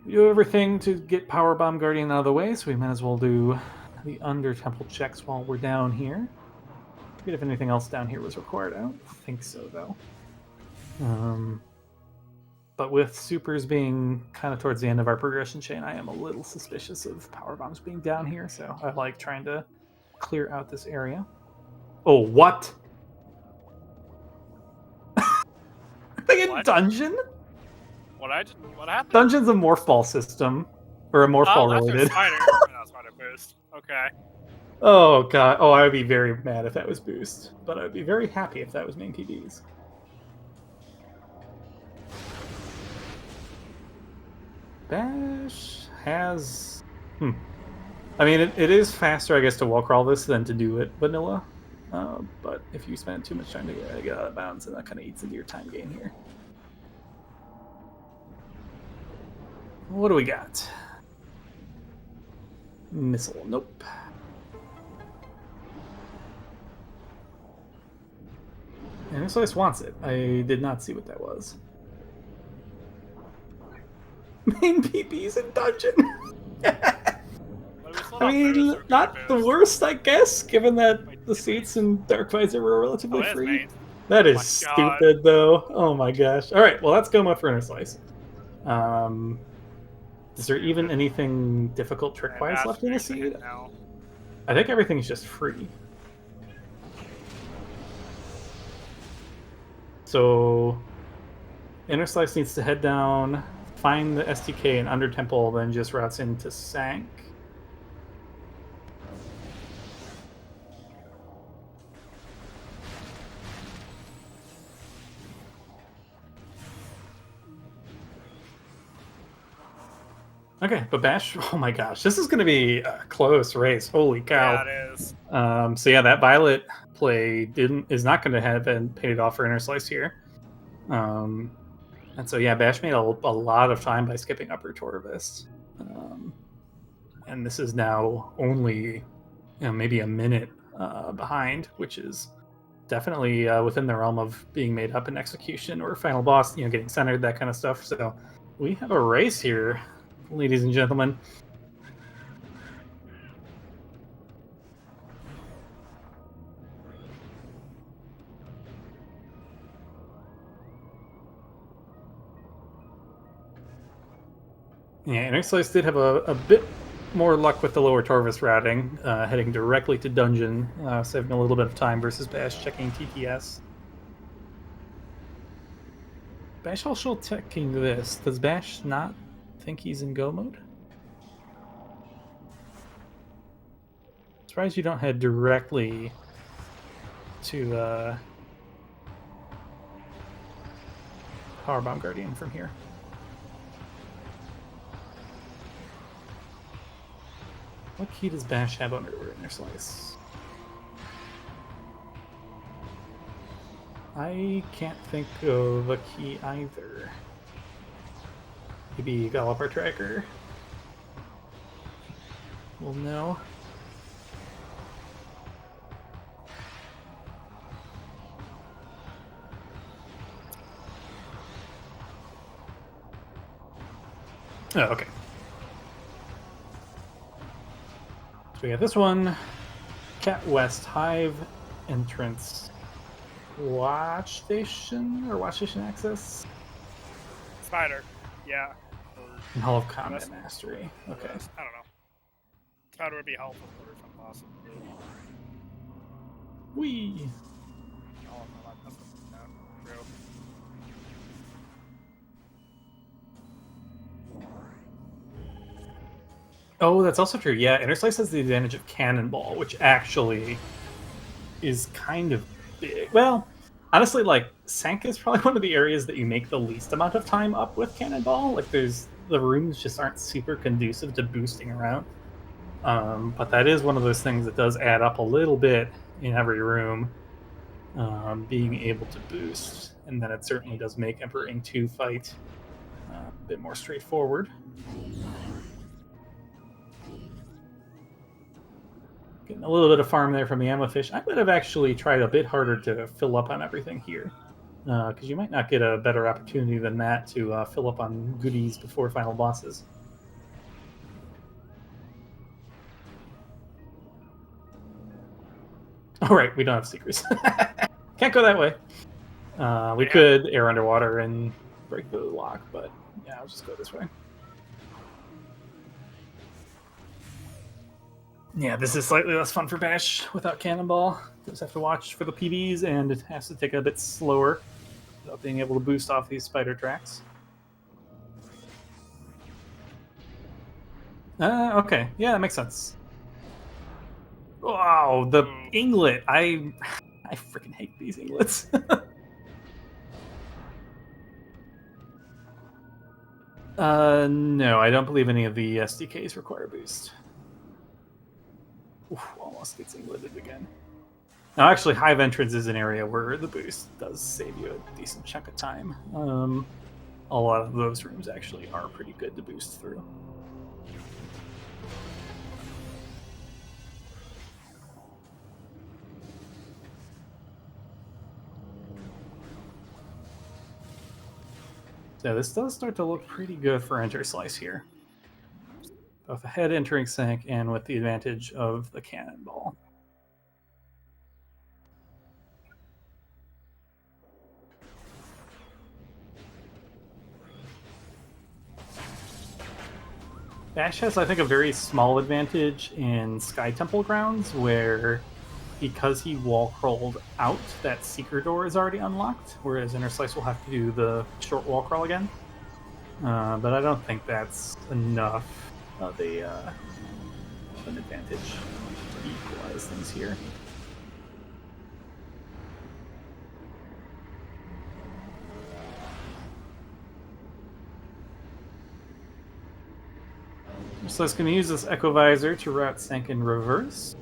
We do everything to get Powerbomb Guardian out of the way, so we might as well do the Under Temple checks while we're down here. Forget if anything else down here was required. I don't think so, though. But with supers being kind of towards the end of our progression chain, I am a little suspicious of power bombs being down here, so I like trying to clear out this area. Oh, what? Like a dungeon? What happened? Dungeon's a morph ball system, or a morph ball related. Spider. No, spider boost. Okay. Oh god. Oh, I would be very mad if that was boost, but I would be very happy if that was main PBs. Bash has. I mean, it is faster, I guess, to wall crawl this than to do it vanilla. But if you spend too much time to get out of bounds, then that kind of eats into your time gain here. What do we got? Missile. Nope. And Interslice wants it. I did not see what that was. Main PBs in dungeon. I mean, not the worst, I guess, given that the seats in Dark Visor were relatively free. That is stupid, though. Oh my gosh. All right, well, let's go up for Interslice. Is there even anything difficult trick-wise left in the seed? I think everything's just free. So, Interslice needs to head down, find the STK in Under Temple, then just routes into Sank. Okay, but Bash, oh my gosh, this is going to be a close race. Holy cow. Yeah, it is. So yeah, that Violet play is not going to have been paid off for Interslice here. And so yeah, Bash made a lot of time by skipping Upper Torvus. And this is now only maybe a minute behind, which is definitely within the realm of being made up in execution or final boss, getting centered, that kind of stuff. So we have a race here, ladies and gentlemen. Yeah, Interslice did have a bit more luck with the lower Torvus routing, heading directly to dungeon, saving a little bit of time versus Bash checking TTS. Bash also checking this. Does Bash not think he's in go mode? Surprised you don't head directly to Powerbomb Guardian from here. What key does Bash have under Interslice? I can't think of a key either. Maybe Galloper Tracker. We'll know. Oh, okay. So we got this one, Cat West Hive entrance. watch station or watch station access? Spider. Yeah. Or And Hall of Combat West- Mastery. or Okay. West. I don't know. Spider would be helpful for some boss. Whee! Oh, no, that's no, true. Oh, that's also true. Yeah, Interslice has the advantage of Cannonball, which actually is kind of big. Well, honestly, like Sank is probably one of the areas that you make the least amount of time up with Cannonball. Like, there's the rooms just aren't super conducive to boosting around. But that is one of those things that does add up a little bit in every room, being able to boost, and then it certainly does make Emperor Ing 2 fight a bit more straightforward. Getting a little bit of farm there from the ammo fish. I would have actually tried a bit harder to fill up on everything here, because you might not get a better opportunity than that to fill up on goodies before final bosses. All right, we don't have secrets. Can't go that way. We could air underwater and break the lock, but yeah, I'll just go this way. Yeah, this is slightly less fun for Bash without Cannonball. Just have to watch for the PBs, and it has to take a bit slower without being able to boost off these spider tracks. Okay, yeah, that makes sense. Wow, the Inglet! I freaking hate these Inglets. No, I don't believe any of the SDKs require boost. Oof, almost gets Ingleted again. Now, actually, Hive Entrance is an area where the boost does save you a decent chunk of time. A lot of those rooms actually are pretty good to boost through. So this does start to look pretty good for Interslice here. Both ahead entering Sank and with the advantage of the Cannonball. Bash has, I think, a very small advantage in Sky Temple grounds, where because he wall crawled out, that Seeker door is already unlocked, whereas Interslice will have to do the short wall crawl again. But I don't think that's enough of an advantage to equalize things here. So it's going to use this Echo Visor to route Sank in reverse.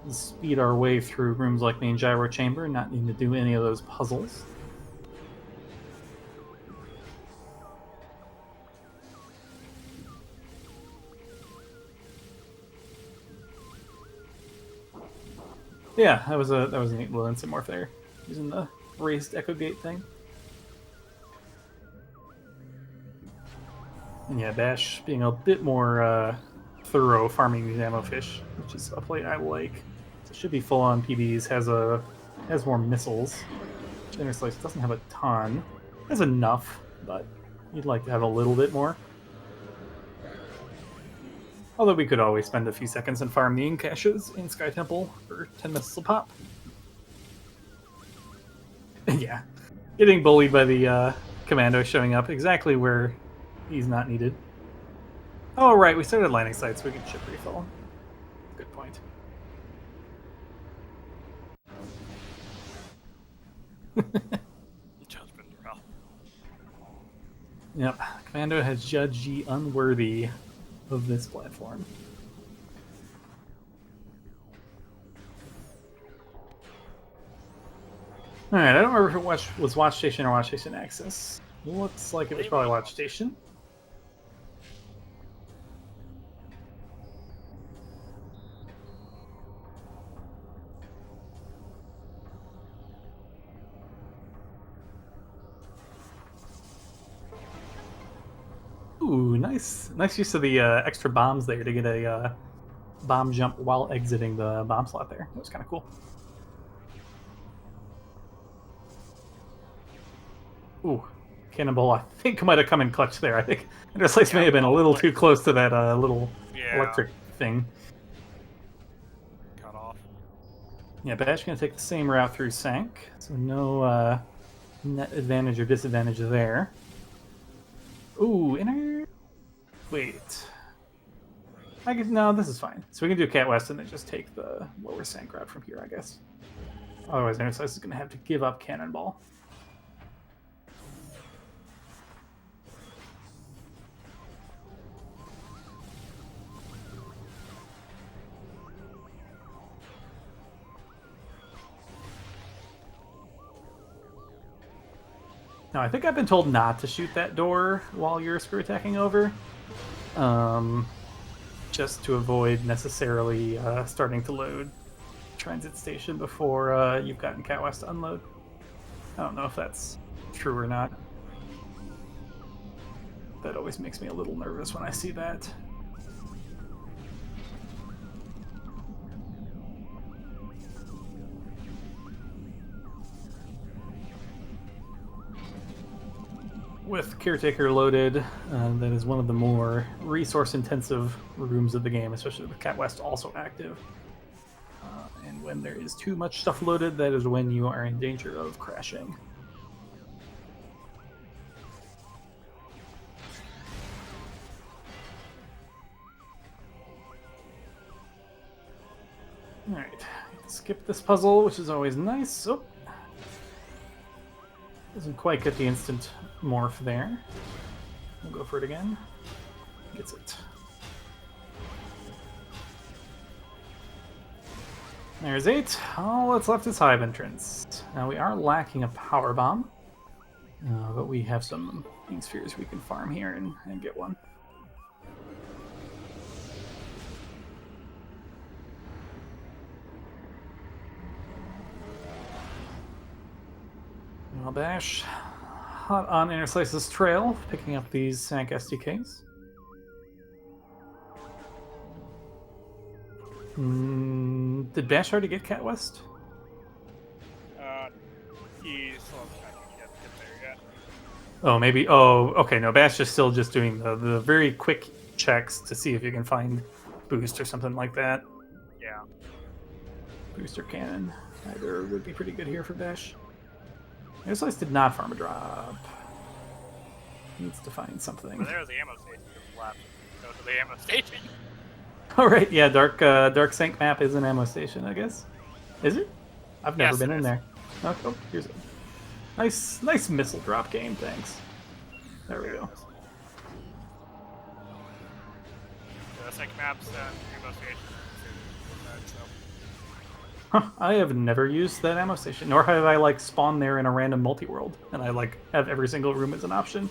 Speed our way through rooms like Main Gyro Chamber, not needing to do any of those puzzles. Yeah, that was a neat little Instant Morph there, using the raised Echo Gate thing. And yeah, Bash being a bit more thorough farming these ammo fish, which is a play I like. So it should be full on PBs. Has more missiles. Interslice doesn't have a ton. Has enough, but you'd like to have a little bit more. Although we could always spend a few seconds and farm the ink caches in Sky Temple for 10 missiles a pop. Yeah, getting bullied by the commando showing up exactly where he's not needed. Oh, right, we started landing sites, so we can ship refill. Good point. Judgment Morale. Yep, Commando has judged ye unworthy of this platform. Alright, I don't remember if it was Watch Station or Watch Station Access. Looks like it was probably Watch Station. Ooh, nice use of the extra bombs there to get a bomb jump while exiting the bomb slot there. That was kind of cool. Ooh, cannonball. I think might have come in clutch there. I think Interslice may have been a little too close to that little electric thing. Cut off. Yeah, Bash gonna take the same route through Sank, so no net advantage or disadvantage there. Ooh, inner. Wait. I guess no, this is fine. So we can do Cat West and then just take the lower Sank route from here, I guess. Otherwise, Interslice is gonna have to give up Cannonball. Now, I think I've been told not to shoot that door while you're screw attacking over. Just to avoid necessarily starting to load transit station before you've gotten Cat West to unload. I don't know if that's true or not. That always makes me a little nervous when I see that. With Caretaker loaded, that is one of the more resource-intensive rooms of the game, especially with Cat West also active. And when there is too much stuff loaded, that is when you are in danger of crashing. Alright, skip this puzzle, which is always nice. Oh. Doesn't quite get the instant morph there. We'll go for it again. Gets it. There's 8. All that's left is Hive entrance. Now we are lacking a power bomb, but we have some Ink Spheres we can farm here and get one. Well, Bash, hot on Interslice's trail, picking up these Sank SDKs. Did Bash already get Cat West? He's still trying to get there yet. Oh, maybe. Oh, okay. No, Bash is still just doing the very quick checks to see if you can find boost or something like that. Yeah. Booster cannon. Either would be pretty good here for Bash. Interslice did not farm a drop. Needs to find something. Well, there's the ammo station left. Go to the ammo station. All right, yeah, Dark Sank map is an ammo station, I guess. Is it? I've never been in there. Oh, here's it. Nice missile drop game. Thanks. There we go. The second map's ammo station. Huh, I have never used that ammo station, nor have I spawned there in a random multi-world, and I have every single room as an option.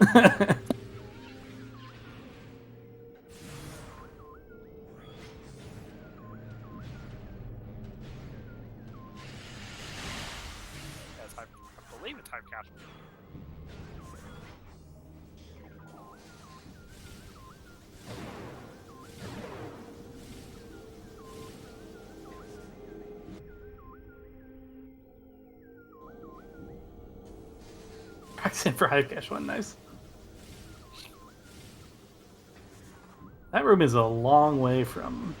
I believe it's time capsule. Practicing for Hive Cache one, nice. That room is a long way from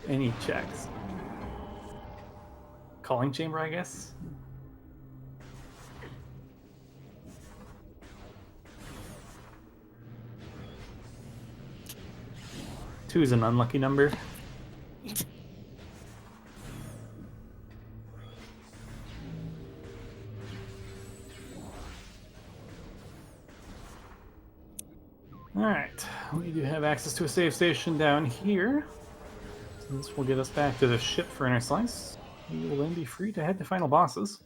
any checks. Calling chamber, I guess. Two is an unlucky number. Alright, we do have access to a save station down here. So this will get us back to the ship for Interslice. We will then be free to head to final bosses.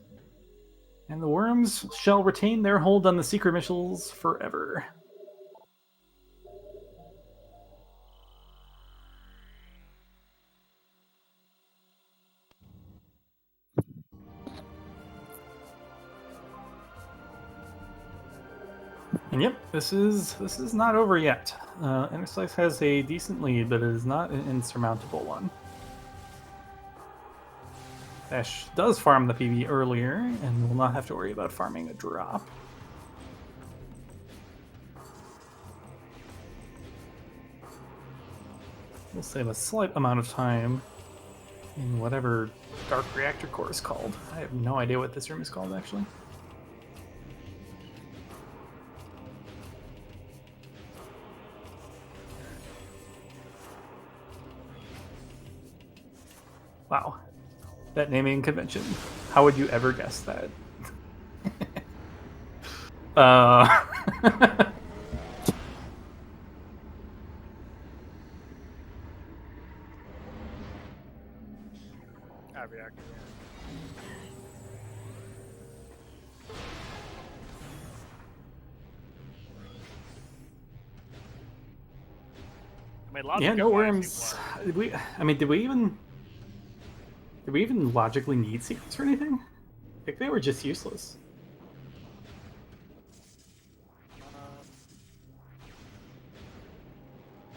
And the worms shall retain their hold on the secret missiles forever. And yep, this is not over yet. Interslice has a decent lead, but it is not an insurmountable one. Bash does farm the PB earlier, and will not have to worry about farming a drop. We'll save a slight amount of time in whatever Dark Reactor Core is called. I have no idea what this room is called, actually. Wow. That naming convention. How would you ever guess that? Reactor. I mean, lots yeah, of no good worms. Did we even logically need secrets or anything? I think they were just useless.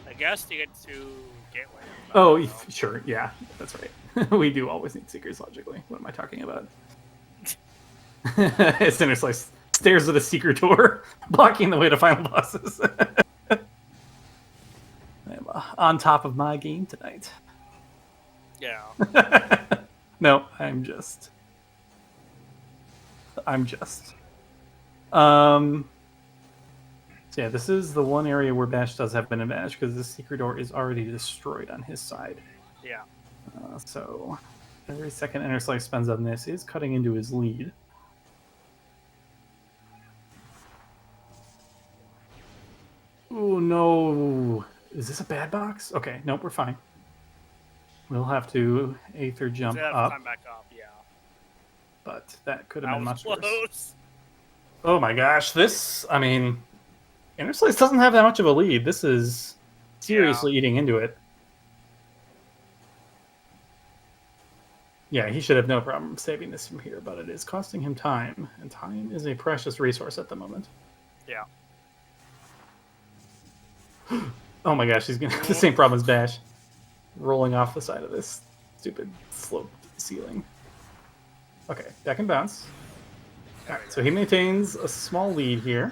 I guess to get to Gateway. Oh, sure, yeah, that's right. We do always need secrets logically. What am I talking about? Interslice stares at a secret door, blocking the way to final bosses. I'm on top of my game tonight. Yeah. No, I'm just. So yeah, this is the one area where Bash does have an advantage because the secret door is already destroyed on his side. Yeah. So every second Interslice spends on this is cutting into his lead. Oh no! Is this a bad box? Okay, nope, we're fine. We'll have to Aether jump up. Time back up, yeah. But that could have been much close. Worse. Oh my gosh, this, I mean, Interslice doesn't have that much of a lead. This is seriously eating into it. Yeah, he should have no problem saving this from here, but it is costing him time, and time is a precious resource at the moment. Yeah. Oh my gosh, he's gonna have the same problem as Bash. Rolling off the side of this stupid sloped ceiling. Okay, that can bounce. Alright, so he maintains a small lead here.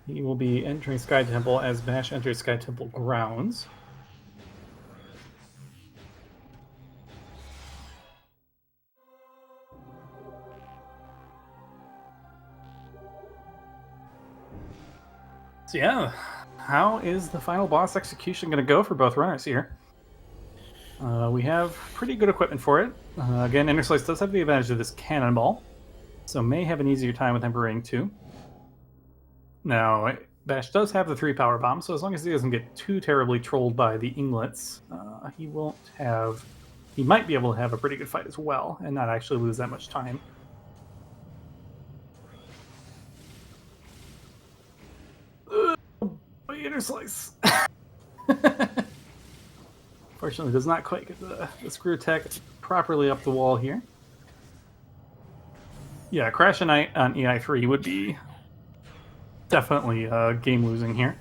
He will be entering Sky Temple as Bash enters Sky Temple grounds. So yeah, how is the final boss execution going to go for both runners here? We have pretty good equipment for it. Again, Interslice does have the advantage of this cannonball, so may have an easier time with Emperor 2. Now, Bash does have the 3 power bombs, so as long as he doesn't get too terribly trolled by the inglets, he won't have... He might be able to have a pretty good fight as well, and not actually lose that much time. Interslice. Fortunately, does not quite get the screw tech properly up the wall here. Yeah, Crash and on EI3 would be definitely game losing here.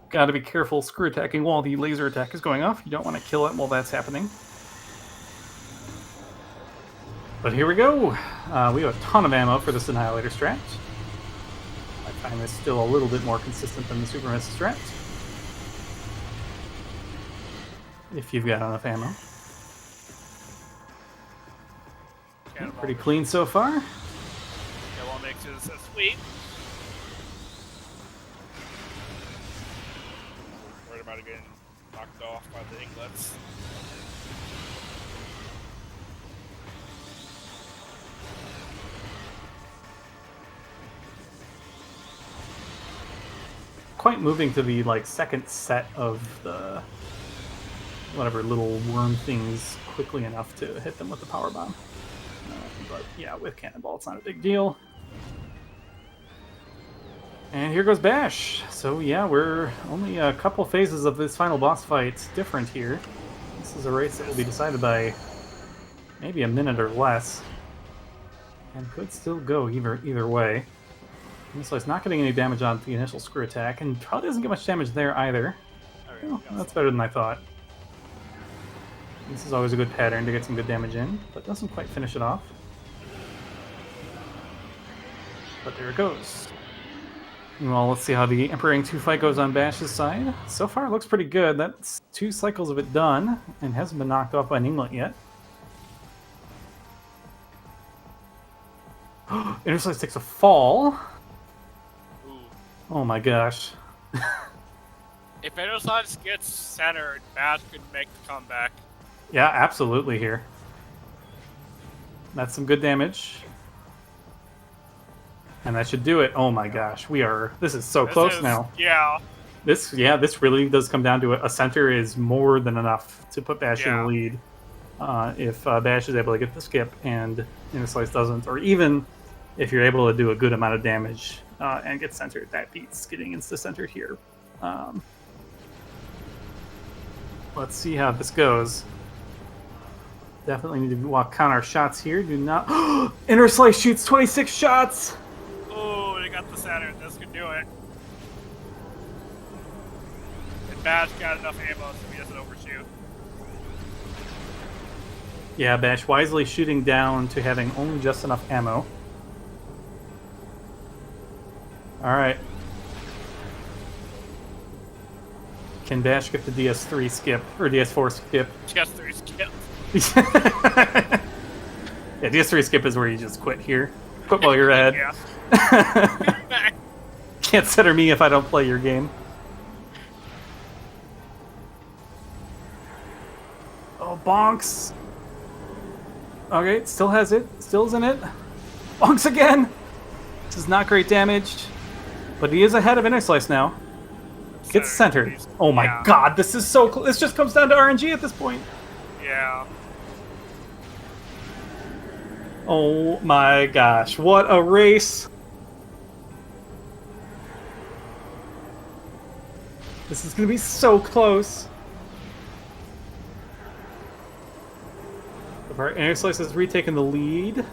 Got to be careful screw attacking while the laser attack is going off. You don't want to kill it while that's happening. But here we go. We have a ton of ammo for this Annihilator strat. I find this still a little bit more consistent than the Super Miss strat. If you've got enough ammo. Pretty clean so far. Yeah, what makes it so sweet. Worried about it getting knocked off by the inglets. Quite moving to the second set of the whatever little worm things quickly enough to hit them with the power bomb. But yeah, with Cannonball, it's not a big deal. And here goes Bash. So yeah, we're only a couple phases of this final boss fight different here. This is a race that will be decided by maybe a minute or less, and could still go either way. So it's not getting any damage on the initial screw attack, and probably doesn't get much damage there either. Oh, that's better than I thought. This is always a good pattern to get some good damage in, but doesn't quite finish it off. But there it goes. Well, let's see how the Emperor 2 fight goes on Bash's side. So far, it looks pretty good. That's 2 cycles of it done, and hasn't been knocked off by an Inglet yet. Interslice takes a fall. Ooh. Oh my gosh. If Interslice gets centered, Bash could make the comeback. Yeah, absolutely here. That's some good damage. And that should do it. Oh my gosh, this is so close now. Yeah. This really does come down to a center is more than enough to put Bash in the lead. If Bash is able to get the skip and Interslice doesn't, or even if you're able to do a good amount of damage and get centered, that beats getting into the center here. Let's see how this goes. Definitely need to count our shots here. Do not. Interslice shoots 26 shots! Oh, they got the center. This could do it. And Bash got enough ammo so he doesn't overshoot. Yeah, Bash wisely shooting down to having only just enough ammo. Alright. Can Bash get the DS3 skip, or DS4 skip? DS3 skip. Yeah, DS3 skip is where you just quit here. Quit while you're ahead. Yeah. Can't center me if I don't play your game. Oh, bonks. Okay, still has it. Still's in it. Bonks again. This is not great damage. But he is ahead of Interslice now. Gets centered. Oh my god, this is so close. This just comes down to RNG at this point. Yeah. Oh my gosh, what a race. This is going to be so close. Our Interslice has retaken the lead.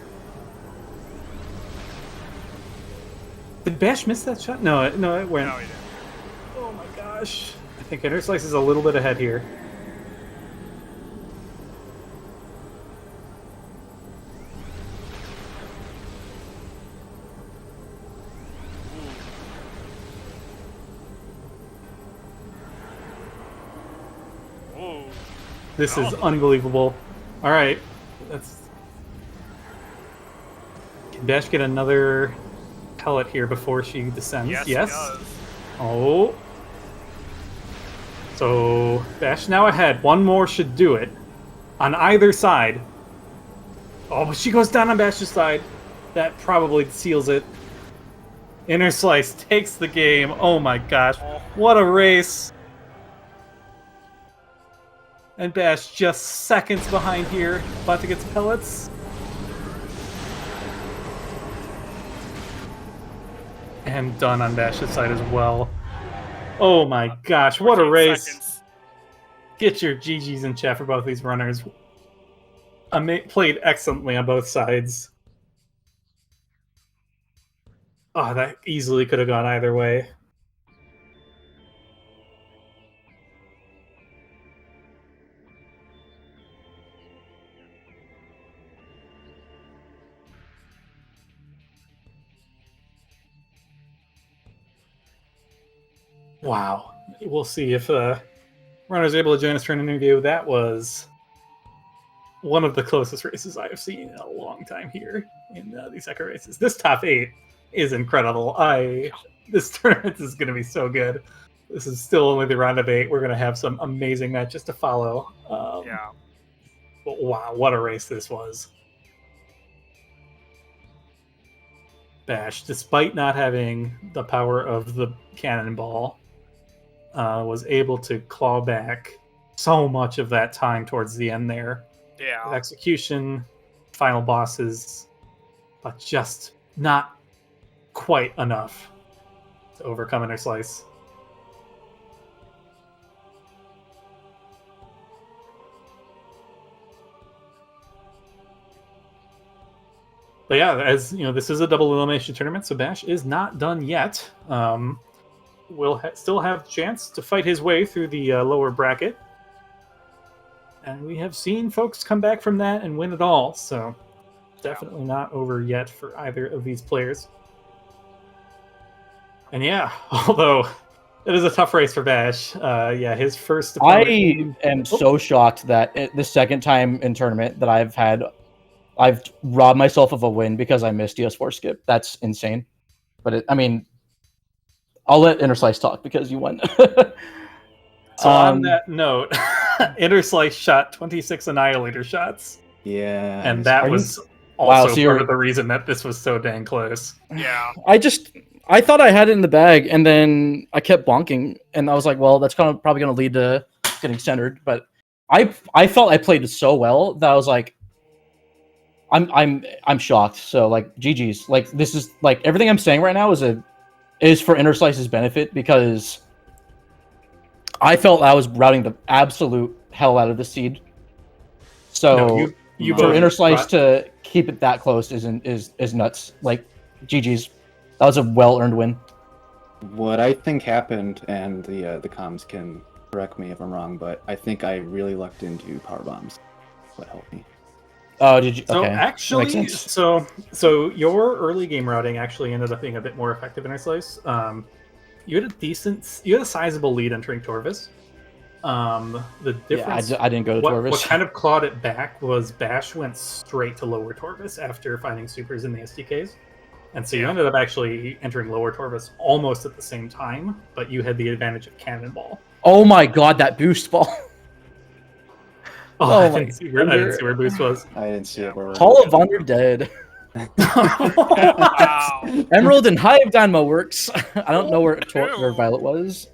Did Bash miss that shot? No, it went. No, he didn't. Oh my gosh. I think Interslice is a little bit ahead here. Ooh. This is unbelievable. All right, Can Bash get another pellet here before she descends? Yes. Yes. He does. Oh. So Bash now ahead. One more should do it. On either side. Oh, but she goes down on Bash's side. That probably seals it. Interslice takes the game. Oh my gosh. What a race. And Bash just seconds behind here. About to get the pellets. And done on Bash's side as well. Oh my gosh, what a race. Seconds. Get your GGs in chat for both these runners. Played excellently on both sides. Oh, that easily could have gone either way. Wow. We'll see if runner's able to join us for an interview. That was one of the closest races I have seen in a long time here in these Echo races. This top 8 is incredible. This tournament is going to be so good. This is still only the round of 8. We're going to have some amazing matches to follow. Yeah. But wow, what a race this was. Bash, despite not having the power of the cannonball, was able to claw back so much of that time towards the end there. Yeah. With execution, final bosses, but just not quite enough to overcome Interslice. But yeah, as you know, this is a double elimination tournament, so Bash is not done yet. Will still have a chance to fight his way through the lower bracket. And we have seen folks come back from that and win it all, so definitely not over yet for either of these players. And yeah, although it is a tough race for Bash. Yeah, his first opponent. I am so shocked that the second time in tournament that I've robbed myself of a win because I missed DS4 skip. That's insane. But I mean, I'll let Interslice talk because you won. So on that note, Interslice shot 26 Annihilator shots. Yeah. And that was also so part of the reason that this was so dang close. Yeah. I thought I had it in the bag, and then I kept bonking, and I was like, well, that's probably going to lead to getting centered. But I felt I played so well that I was like, I'm shocked. So like GG's. Like this is like everything I'm saying right now is for Interslice's benefit because I felt I was routing the absolute hell out of the seed. So No, you for both Interslice to keep it that close is nuts. Like GG's. That was a well-earned win. What I think happened, and the comms can correct me if I'm wrong, but I think I really lucked into power bombs. That helped me. Oh, did you? So Okay. actually, so your early game routing actually ended up being a bit more effective in Interslice. You had a sizable lead entering Torvus. The difference. Yeah, I didn't go to Torvus. What kind of clawed it back was Bash went straight to lower Torvus after finding supers in the SDKs. And so you ended up actually entering lower Torvus almost at the same time, but you had the advantage of Cannonball. Oh my god, that boost ball. I didn't see where boost was. I didn't see it. Hall of Honor dead. Wow. Emerald and Hive Dynamo works. I don't know where Violet was.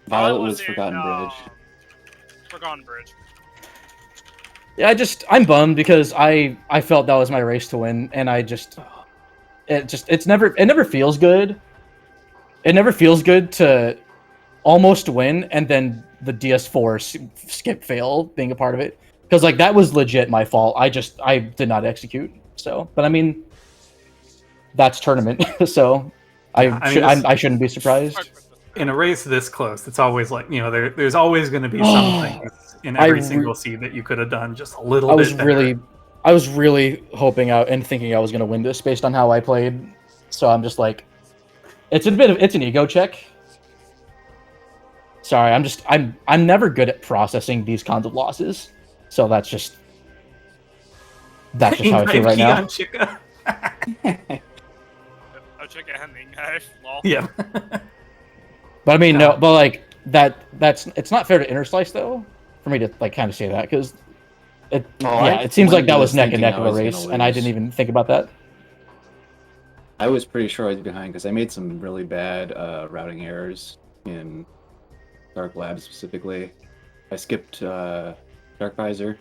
Violet was in, Forgotten Bridge. Forgotten Bridge. Yeah, I'm bummed because I felt that was my race to win, and it never feels good. It never feels good to almost win and then the DS4 skip fail being a part of it, because like that was legit my fault. I did not execute. So, but I mean, that's tournament, so I shouldn't be surprised. In a race this close, it's always like, there's always going to be some things in every single seed that you could have done just a little bit better. I was really hoping out and thinking I was going to win this based on how I played. So I'm just like, it's an ego check. Sorry, I'm never good at processing these kinds of losses. So that's just how I feel right now. Yeah. But I mean, no, but like it's not fair to Interslice though, for me to like kind of say that, because it seems like that was neck and neck of a race, and I didn't even think about that. I was pretty sure I was behind because I made some really bad routing errors in Dark Lab specifically. I skipped Dark Visor,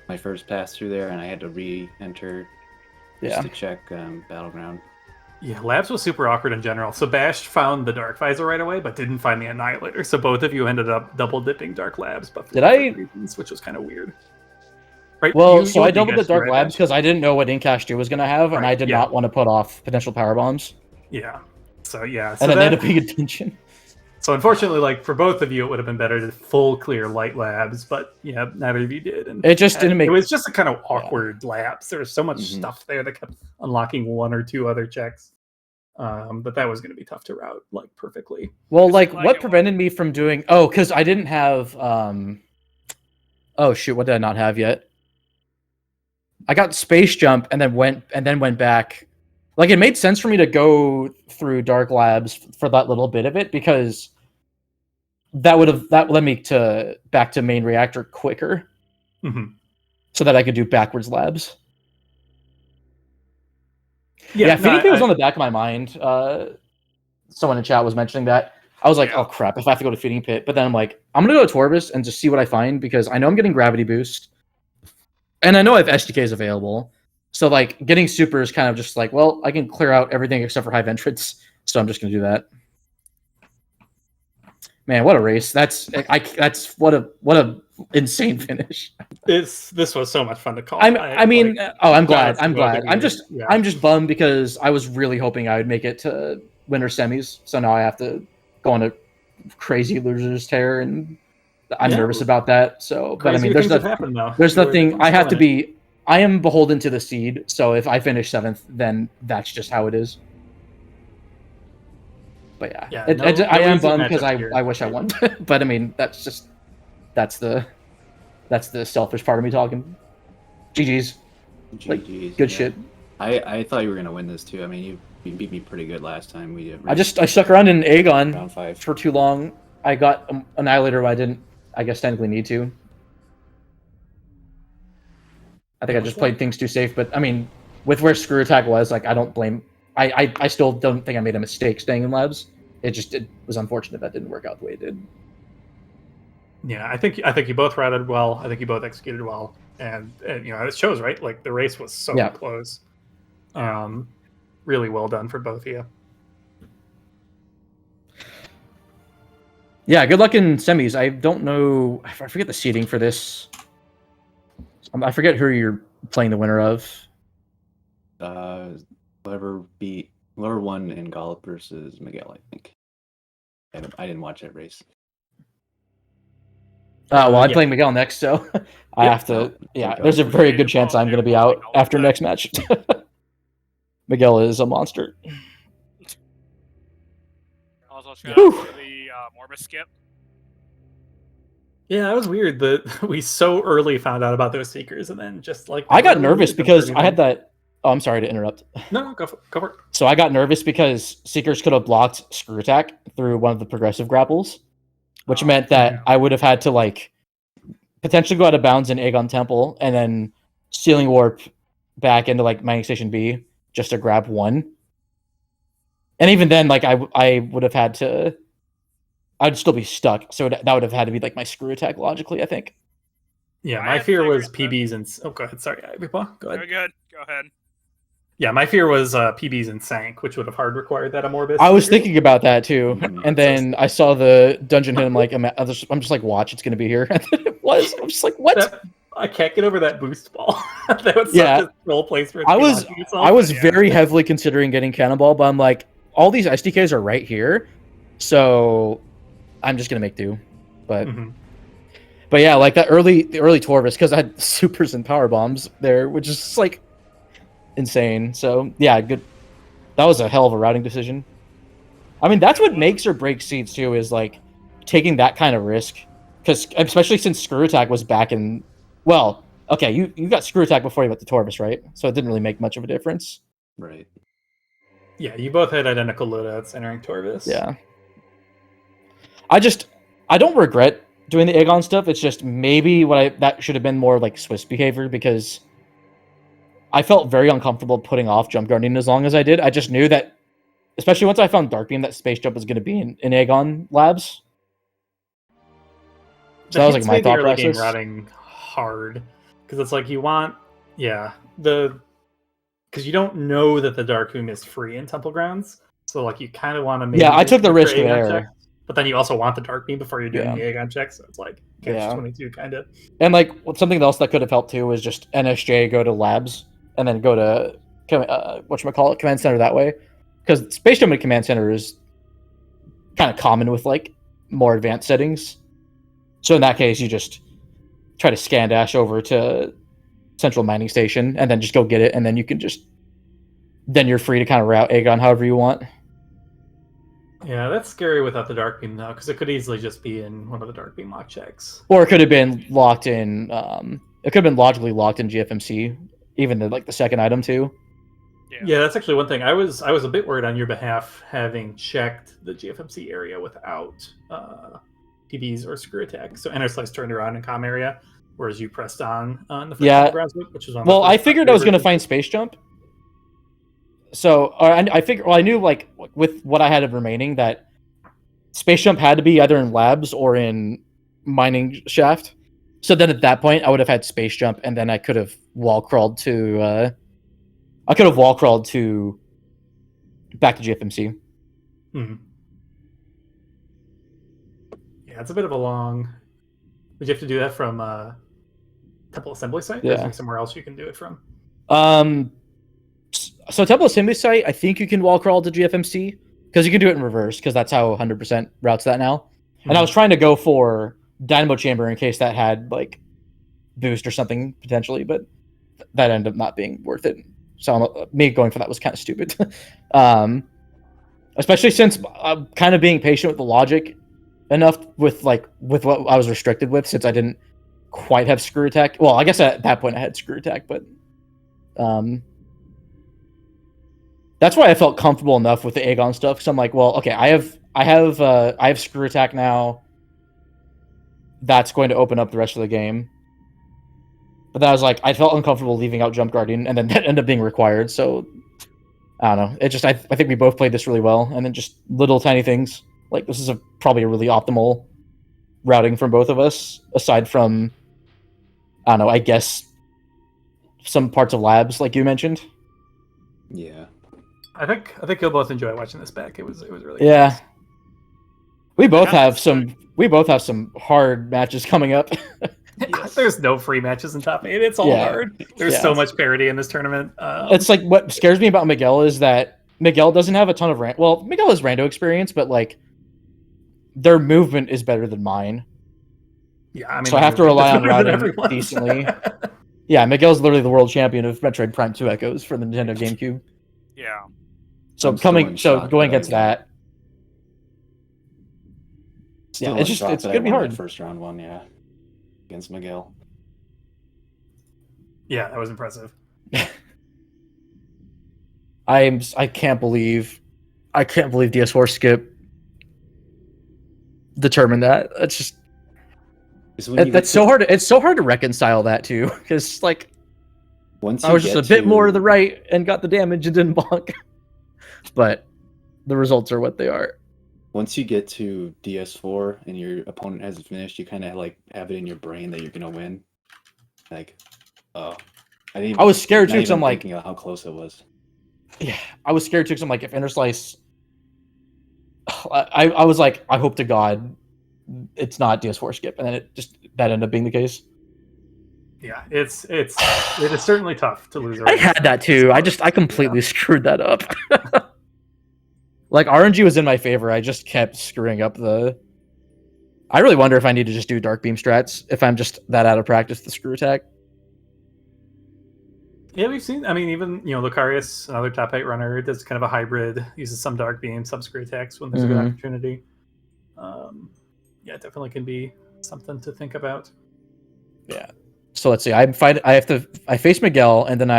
my first pass through there, and I had to re-enter just to check Battleground. Yeah, Labs was super awkward in general. So Bash found the Dark Visor right away, but didn't find the Annihilator. So both of you ended up double dipping Dark Labs, but for different reasons, which was kind of weird. Right? Well, so I doubled the Dark Labs because I didn't know what Incash 2 was going to have, and I did not want to put off potential power bombs. Yeah. So yeah. And then they had to pay attention. So unfortunately, like for both of you, it would have been better to full clear light labs, but yeah, neither of you did. And it just didn't make. It was just a kind of awkward labs. There was so much stuff there that kept unlocking one or two other checks. But that was going to be tough to route like perfectly. Well, like what prevented me from doing? Oh, because I didn't have. Oh shoot! What did I not have yet? I got Space Jump and then went back. Like it made sense for me to go through Dark Labs for that little bit of it because that led me back to main reactor quicker, so that I could do backwards labs. Yeah, Feeding Pit was on the back of my mind. Someone in chat was mentioning that. I was like, oh crap, if I have to go to Feeding Pit. But then I'm like, I'm going to go to Torvus and just see what I find, because I know I'm getting Gravity Boost. And I know I have SDKs available. So like getting super is kind of just like, well, I can clear out everything except for Hive Entrance. So I'm just going to do that. Man, what a race. That's what a insane finish. This was so much fun to call. I'm glad. I'm just bummed because I was really hoping I would make it to winter semis. So now I have to go on a crazy losers tear, and I'm Yeah. nervous about that. So, but I Crazier mean, there's things have nothing. happened though. There's People are nothing. definitely I have to killing it. be. I am beholden to the seed. So if I finish 7th, then that's just how it is. But yeah, Yeah, I am easy bummed because matchups here. I wish I won. But I mean, that's the selfish part of me talking. GG's. Like, GG's, good yeah. shit. I thought you were gonna win this too. I mean, you beat me pretty good last time. I stuck around in Aegon round 5. for too long. I got Annihilator, but I didn't. I guess technically need to. I think I just played things too safe. But I mean, with where Screw Attack was, like, I don't blame. I still don't think I made a mistake staying in labs. It was unfortunate that didn't work out the way it did. Yeah, I think you both routed well. I think you both executed well, and it shows, right? Like the race was so close. Really well done for both of you. Yeah, good luck in semis. I don't know. I forget the seeding for this. I forget who you're playing the winner of. Whoever won in Gollop versus Miguel, I think. I didn't watch that race. Well, I'm playing Miguel next, so I have to. Yeah, there's a very good chance I'm going to be out after next match. Miguel is a monster. Also, shout out to the Morbus skip. Yeah, that was weird that we so early found out about those Seekers, and then just like I got nervous because I had that. Oh, I'm sorry to interrupt. No, go for it. So I got nervous because Seekers could have blocked Screw Attack through one of the progressive grapples, which meant that I would have had to like potentially go out of bounds in Aegon Temple and then Sealing Warp back into like Mining Station B just to grab one. And even then, like I would have had to. I'd still be stuck, so that would have had to be like my Screw Attack logically, I think. Yeah, my fear was PBs and go ahead. Sorry, Ripa, go ahead. Very good. Go ahead. Yeah, my fear was PBs and Sank, which would have hard required that Amorbis. I was thinking about that too, and then I saw the dungeon hit. I'm like, I'm just like, watch, it's gonna be here. And then it was. I'm just like, what? I can't get over that boost ball. That was such a role placement. I was very heavily considering getting Cannonball, but I'm like, all these SDKs are right here, so I'm just gonna make do. But but yeah, like the early Torvus, because I had supers and power bombs there, which is just like insane. So yeah, good. That was a hell of a routing decision. I mean, that's what makes or breaks seeds too, is like taking that kind of risk, because especially since Screw Attack was back in. Well, okay, you got Screw Attack before you got the Torvus, right? So it didn't really make much of a difference. Right. Yeah, you both had identical loadouts entering Torvus. Yeah. I don't regret doing the Aegon stuff. It's just maybe that should have been more like Swiss behavior, because I felt very uncomfortable putting off Jump Guardian as long as I did. I just knew that, especially once I found Dark Beam, that Space Jump was going to be in Aegon Labs. So that was like my thought process. Game routing hard, because it's like you want, because you don't know that the Dark Beam is free in Temple Grounds, so like you kind of want to make. Yeah, I took the risk there. Check, but then you also want the Dark Beam before you're doing the Aegon check, so it's like catch 22 kind of. And like something else that could have helped too was just NSJ go to Labs and then go to whatchamacallit, Command Center that way, because Space Jump and Command Center is kind of common with like more advanced settings. So in that case, you just try to scan dash over to Central Mining Station and then just go get it, and then you can then you're free to kind of route Aegon however you want. Yeah, that's scary without the Dark Beam though, because it could easily just be in one of the Dark Beam lock checks. Or it could have been locked in. It could have been logically locked in GFMC, even the second item too. Yeah, that's actually one thing. I was a bit worried on your behalf, having checked the GFMC area without PBs or Screw Attack. So Interslice turned around in comm area, whereas you pressed on the first grounds loop, which was on. Well, I figured I was going to find Space Jump. So I figured. Well, I knew like with what I had remaining that Space Jump had to be either in Labs or in Mining Shaft. So then at that point, I would have had Space Jump, and then I could have wall crawled to. I could have wall crawled to back to GFMC. Yeah, it's a bit of a long. Would you have to do that from Temple Assembly Site? Or is there somewhere else you can do it from? So Temple Assembly Site, I think you can wall crawl to GFMC, because you can do it in reverse, because that's how 100% routes that now. And I was trying to go for Dynamo Chamber in case that had like boost or something potentially, but that ended up not being worth it. So me going for that was kind of stupid. Especially since I'm kind of being patient with the logic enough with what I was restricted with, since I didn't quite have screw attack. Well, I guess at that point I had screw attack, but that's why I felt comfortable enough with the Aegon stuff. So I'm like, well, okay, I have screw attack now. That's going to open up the rest of the game. But then I was like, I felt uncomfortable leaving out Jump Guardian, and then that ended up being required. So I don't know. It just I think we both played this really well, and then just little tiny things like this is probably a really optimal routing from both of us, aside from I don't know. I guess some parts of labs, like you mentioned. Yeah. I think you'll both enjoy watching this back. It was really nice. We both have some hard matches coming up. Yes. There's no free matches in top 8. It's all hard. There's so much parity in this tournament. It's like what scares me about Miguel is that Miguel doesn't have a ton of Miguel has rando experience, but like their movement is better than mine. Yeah, I mean, so I have to rely on routing decently. Yeah, Miguel's literally the world champion of Metroid Prime 2 Echoes for the Nintendo GameCube. Yeah. So going against that. Yeah, it's gonna be hard. First round one, yeah. Against Miguel. Yeah, that was impressive. I can't believe DS4 Skip determined that. It's just that's so hard. It's so hard to reconcile that too, because like I was just a bit more to the right and got the damage and didn't bonk. But the results are what they are. Once you get to DS4 and your opponent hasn't finished, you kind of like have it in your brain that you're gonna win. Like, oh, I was scared too because I'm like, thinking of how close it was. Yeah, I was scared too because I'm like, if Interslice, I was like, I hope to God it's not DS4 Skip, and then that ended up being the case. Yeah, it is certainly tough to lose. I had that too. I completely screwed that up. Like RNG was in my favor. I just kept screwing up I really wonder if I need to just do Dark Beam strats if I'm just that out of practice with the screw attack. Yeah, we've seen. I mean, even Lucarius, another top 8 runner, does kind of a hybrid. Uses some Dark Beam, some screw attacks when there's a good opportunity. Yeah, it definitely can be something to think about. Yeah. So let's see. I face Miguel, and then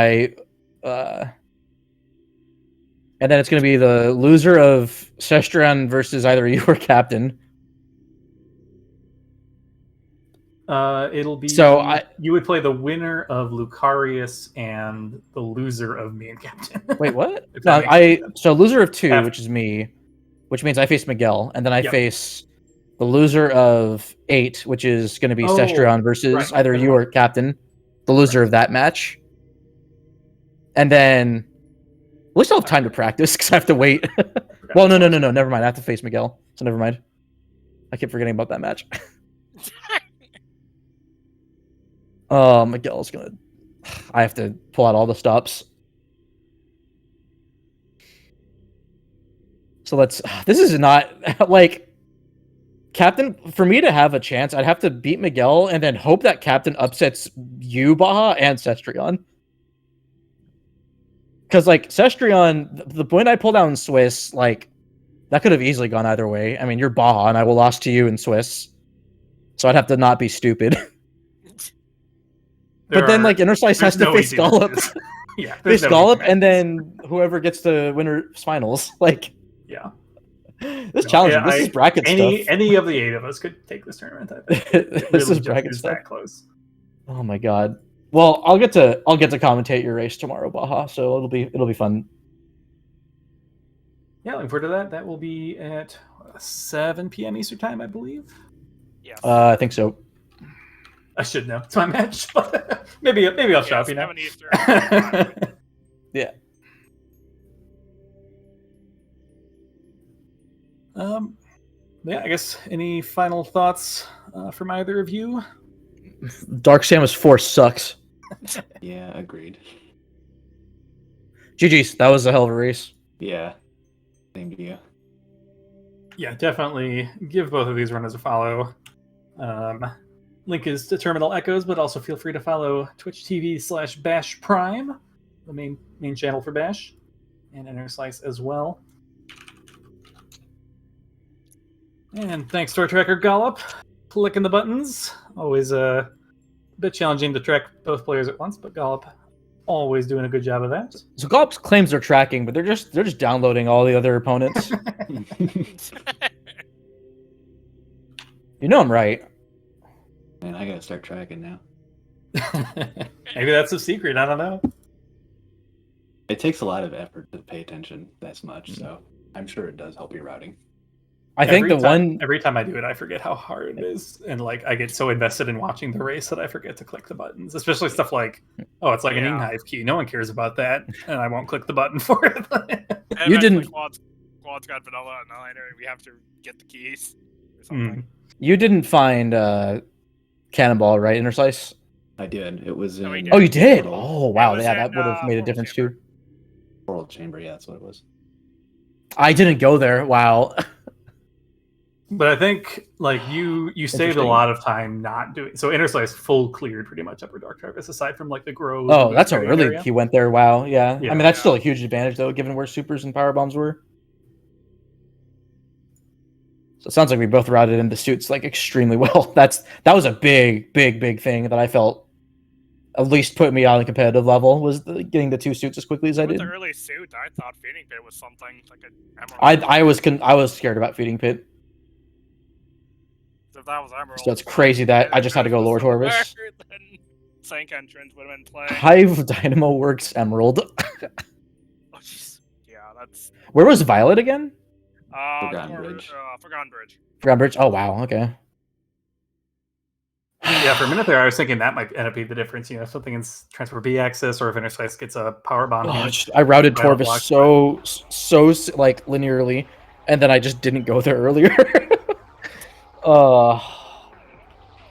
and then it's going to be the loser of Sestrian versus either you or Captain. It'll be you would play the winner of Lucarius and the loser of me and Captain. Wait, what? No, so loser of 2, which is me, which means I face Miguel, and then I face the loser of 8, which is going to be Sestrian versus either you or Captain, the loser of that match. And then we still have time to practice because I have to wait. Well, no, never mind. I have to face Miguel, so never mind. I keep forgetting about that match. Oh, Miguel's gonna. I have to pull out all the stops. So this is not like Captain. For me to have a chance, I'd have to beat Miguel and then hope that Captain upsets you, Baja, and Sestrian. Because like Sestrian, the point I pulled out in Swiss, like that could have easily gone either way. I mean, you're Baja, and I will lost to you in Swiss, so I'd have to not be stupid. But then, like, Interslice has to face Gollop. Yeah, face Gollop, and then whoever gets the winner's finals. Like, yeah, this challenging. This is bracket stuff. Any of the 8 of us could take this tournament. I think. This is bracket stuff. That close. Oh my god. Well, I'll get to commentate your race tomorrow, Baja. So it'll be fun. Yeah, looking forward to that. That will be at 7 p.m. Eastern time, I believe. Yeah. I think so. I should know. It's my match. maybe I'll show up. 7 Eastern. Yeah. Yeah. I guess any final thoughts from either of you? Dark Samus 4 sucks. Yeah, agreed. GG's. That was a hell of a race. Yeah. Same to you. Yeah, definitely give both of these runners a follow. Link is to Terminal Echoes, but also feel free to follow Twitch TV/BashPrime, the main channel for Bash, and Interslice as well. And thanks to our tracker Gollop, clicking the buttons. Always a bit challenging to track both players at once, but Gollop always doing a good job of that. So Gollop claims they're tracking, but they're just downloading all the other opponents. You know I'm right. Man, I gotta start tracking now. Maybe that's a secret. I don't know. It takes a lot of effort to pay attention that much, so I'm sure it does help your routing. I think every time I do it, I forget how hard it is, and like I get so invested in watching the race that I forget to click the buttons. Especially stuff like, oh, it's like an Inghive key. No one cares about that, and I won't click the button for it. You didn't. Quad's got vanilla annihilator. We have to get the keys or something. You didn't find Cannonball, right? Interslice. I did. It was in. Oh, you did. Portal. Oh, wow. Yeah, that in, would have made a difference too. Portal chamber. Yeah, that's what it was. I didn't go there. Wow. But I think like you saved a lot of time not doing so. Interslice full cleared pretty much Upper Dark Travis aside from like the groves. Oh, that's a really area. he went there. Wow. Yeah. I mean that's Yeah. still a huge advantage though, given where supers and power bombs were. So it sounds like we both routed into suits like extremely well. That was a big thing that I felt at least put me on a competitive level was getting the 2 suits as quickly as I With did. the early suit, I thought Feeding Pit was something like an emerald. I was scared about Feeding Pit. So if that was emerald, So it's crazy that I just had to go lower Torvus. Sank entrance would have been playing. Hive Dynamo Works Emerald. Oh, jeez. Yeah, that's Where was Violet again? Forgotten Bridge. Forgotten Bridge. Forgotten Bridge. Oh wow. Okay. Yeah, for a minute there, I was thinking that might end up being the difference. You know, something in Transfer B access, or if Interslice gets a power bomb. I routed Violet Torvus blocks so like linearly, and then I just didn't go there earlier.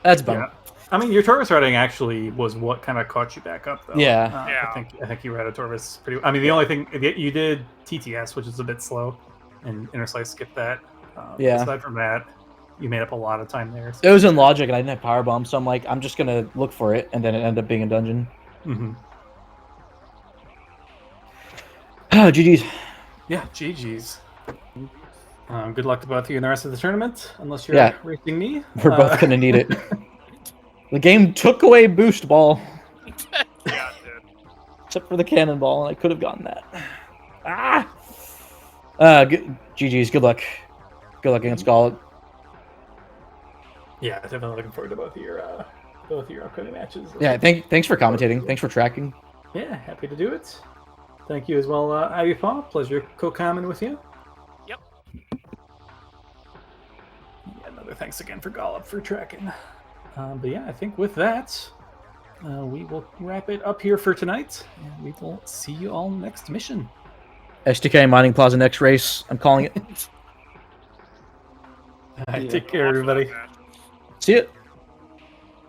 That's bad. Yeah. I mean, your Torvus routing actually was what kind of caught you back up, though. Yeah. Yeah. I think you routed Torvus pretty. I mean, the only thing you did TTS, which is a bit slow, and Interslice skipped that. Yeah. Aside from that, you made up a lot of time there. So. It was in logic, and I didn't have power bomb, so I'm like, I'm just gonna look for it, and then it ended up being a dungeon. Mm-hmm. Oh, GG's. Yeah, GG's. Good luck to both of you in the rest of the tournament, unless you're racing me. We're both gonna need it. The game took away boost ball, Yeah, it did. except for the cannonball, and I could have gotten that. GG's. Good luck. Good luck against Gauntlet. Yeah, definitely looking forward to both of your upcoming matches. Yeah, thanks for commentating. Thanks for tracking. Yeah, happy to do it. Thank you as well, Ivy Paw. Pleasure co-commenting with you. Yep. Yeah, another thanks again for Gollop for tracking. But yeah, I think with that, we will wrap it up here for tonight, and we will see you all next mission. STK Mining Plaza next race. I'm calling it. Take care, everybody. See ya.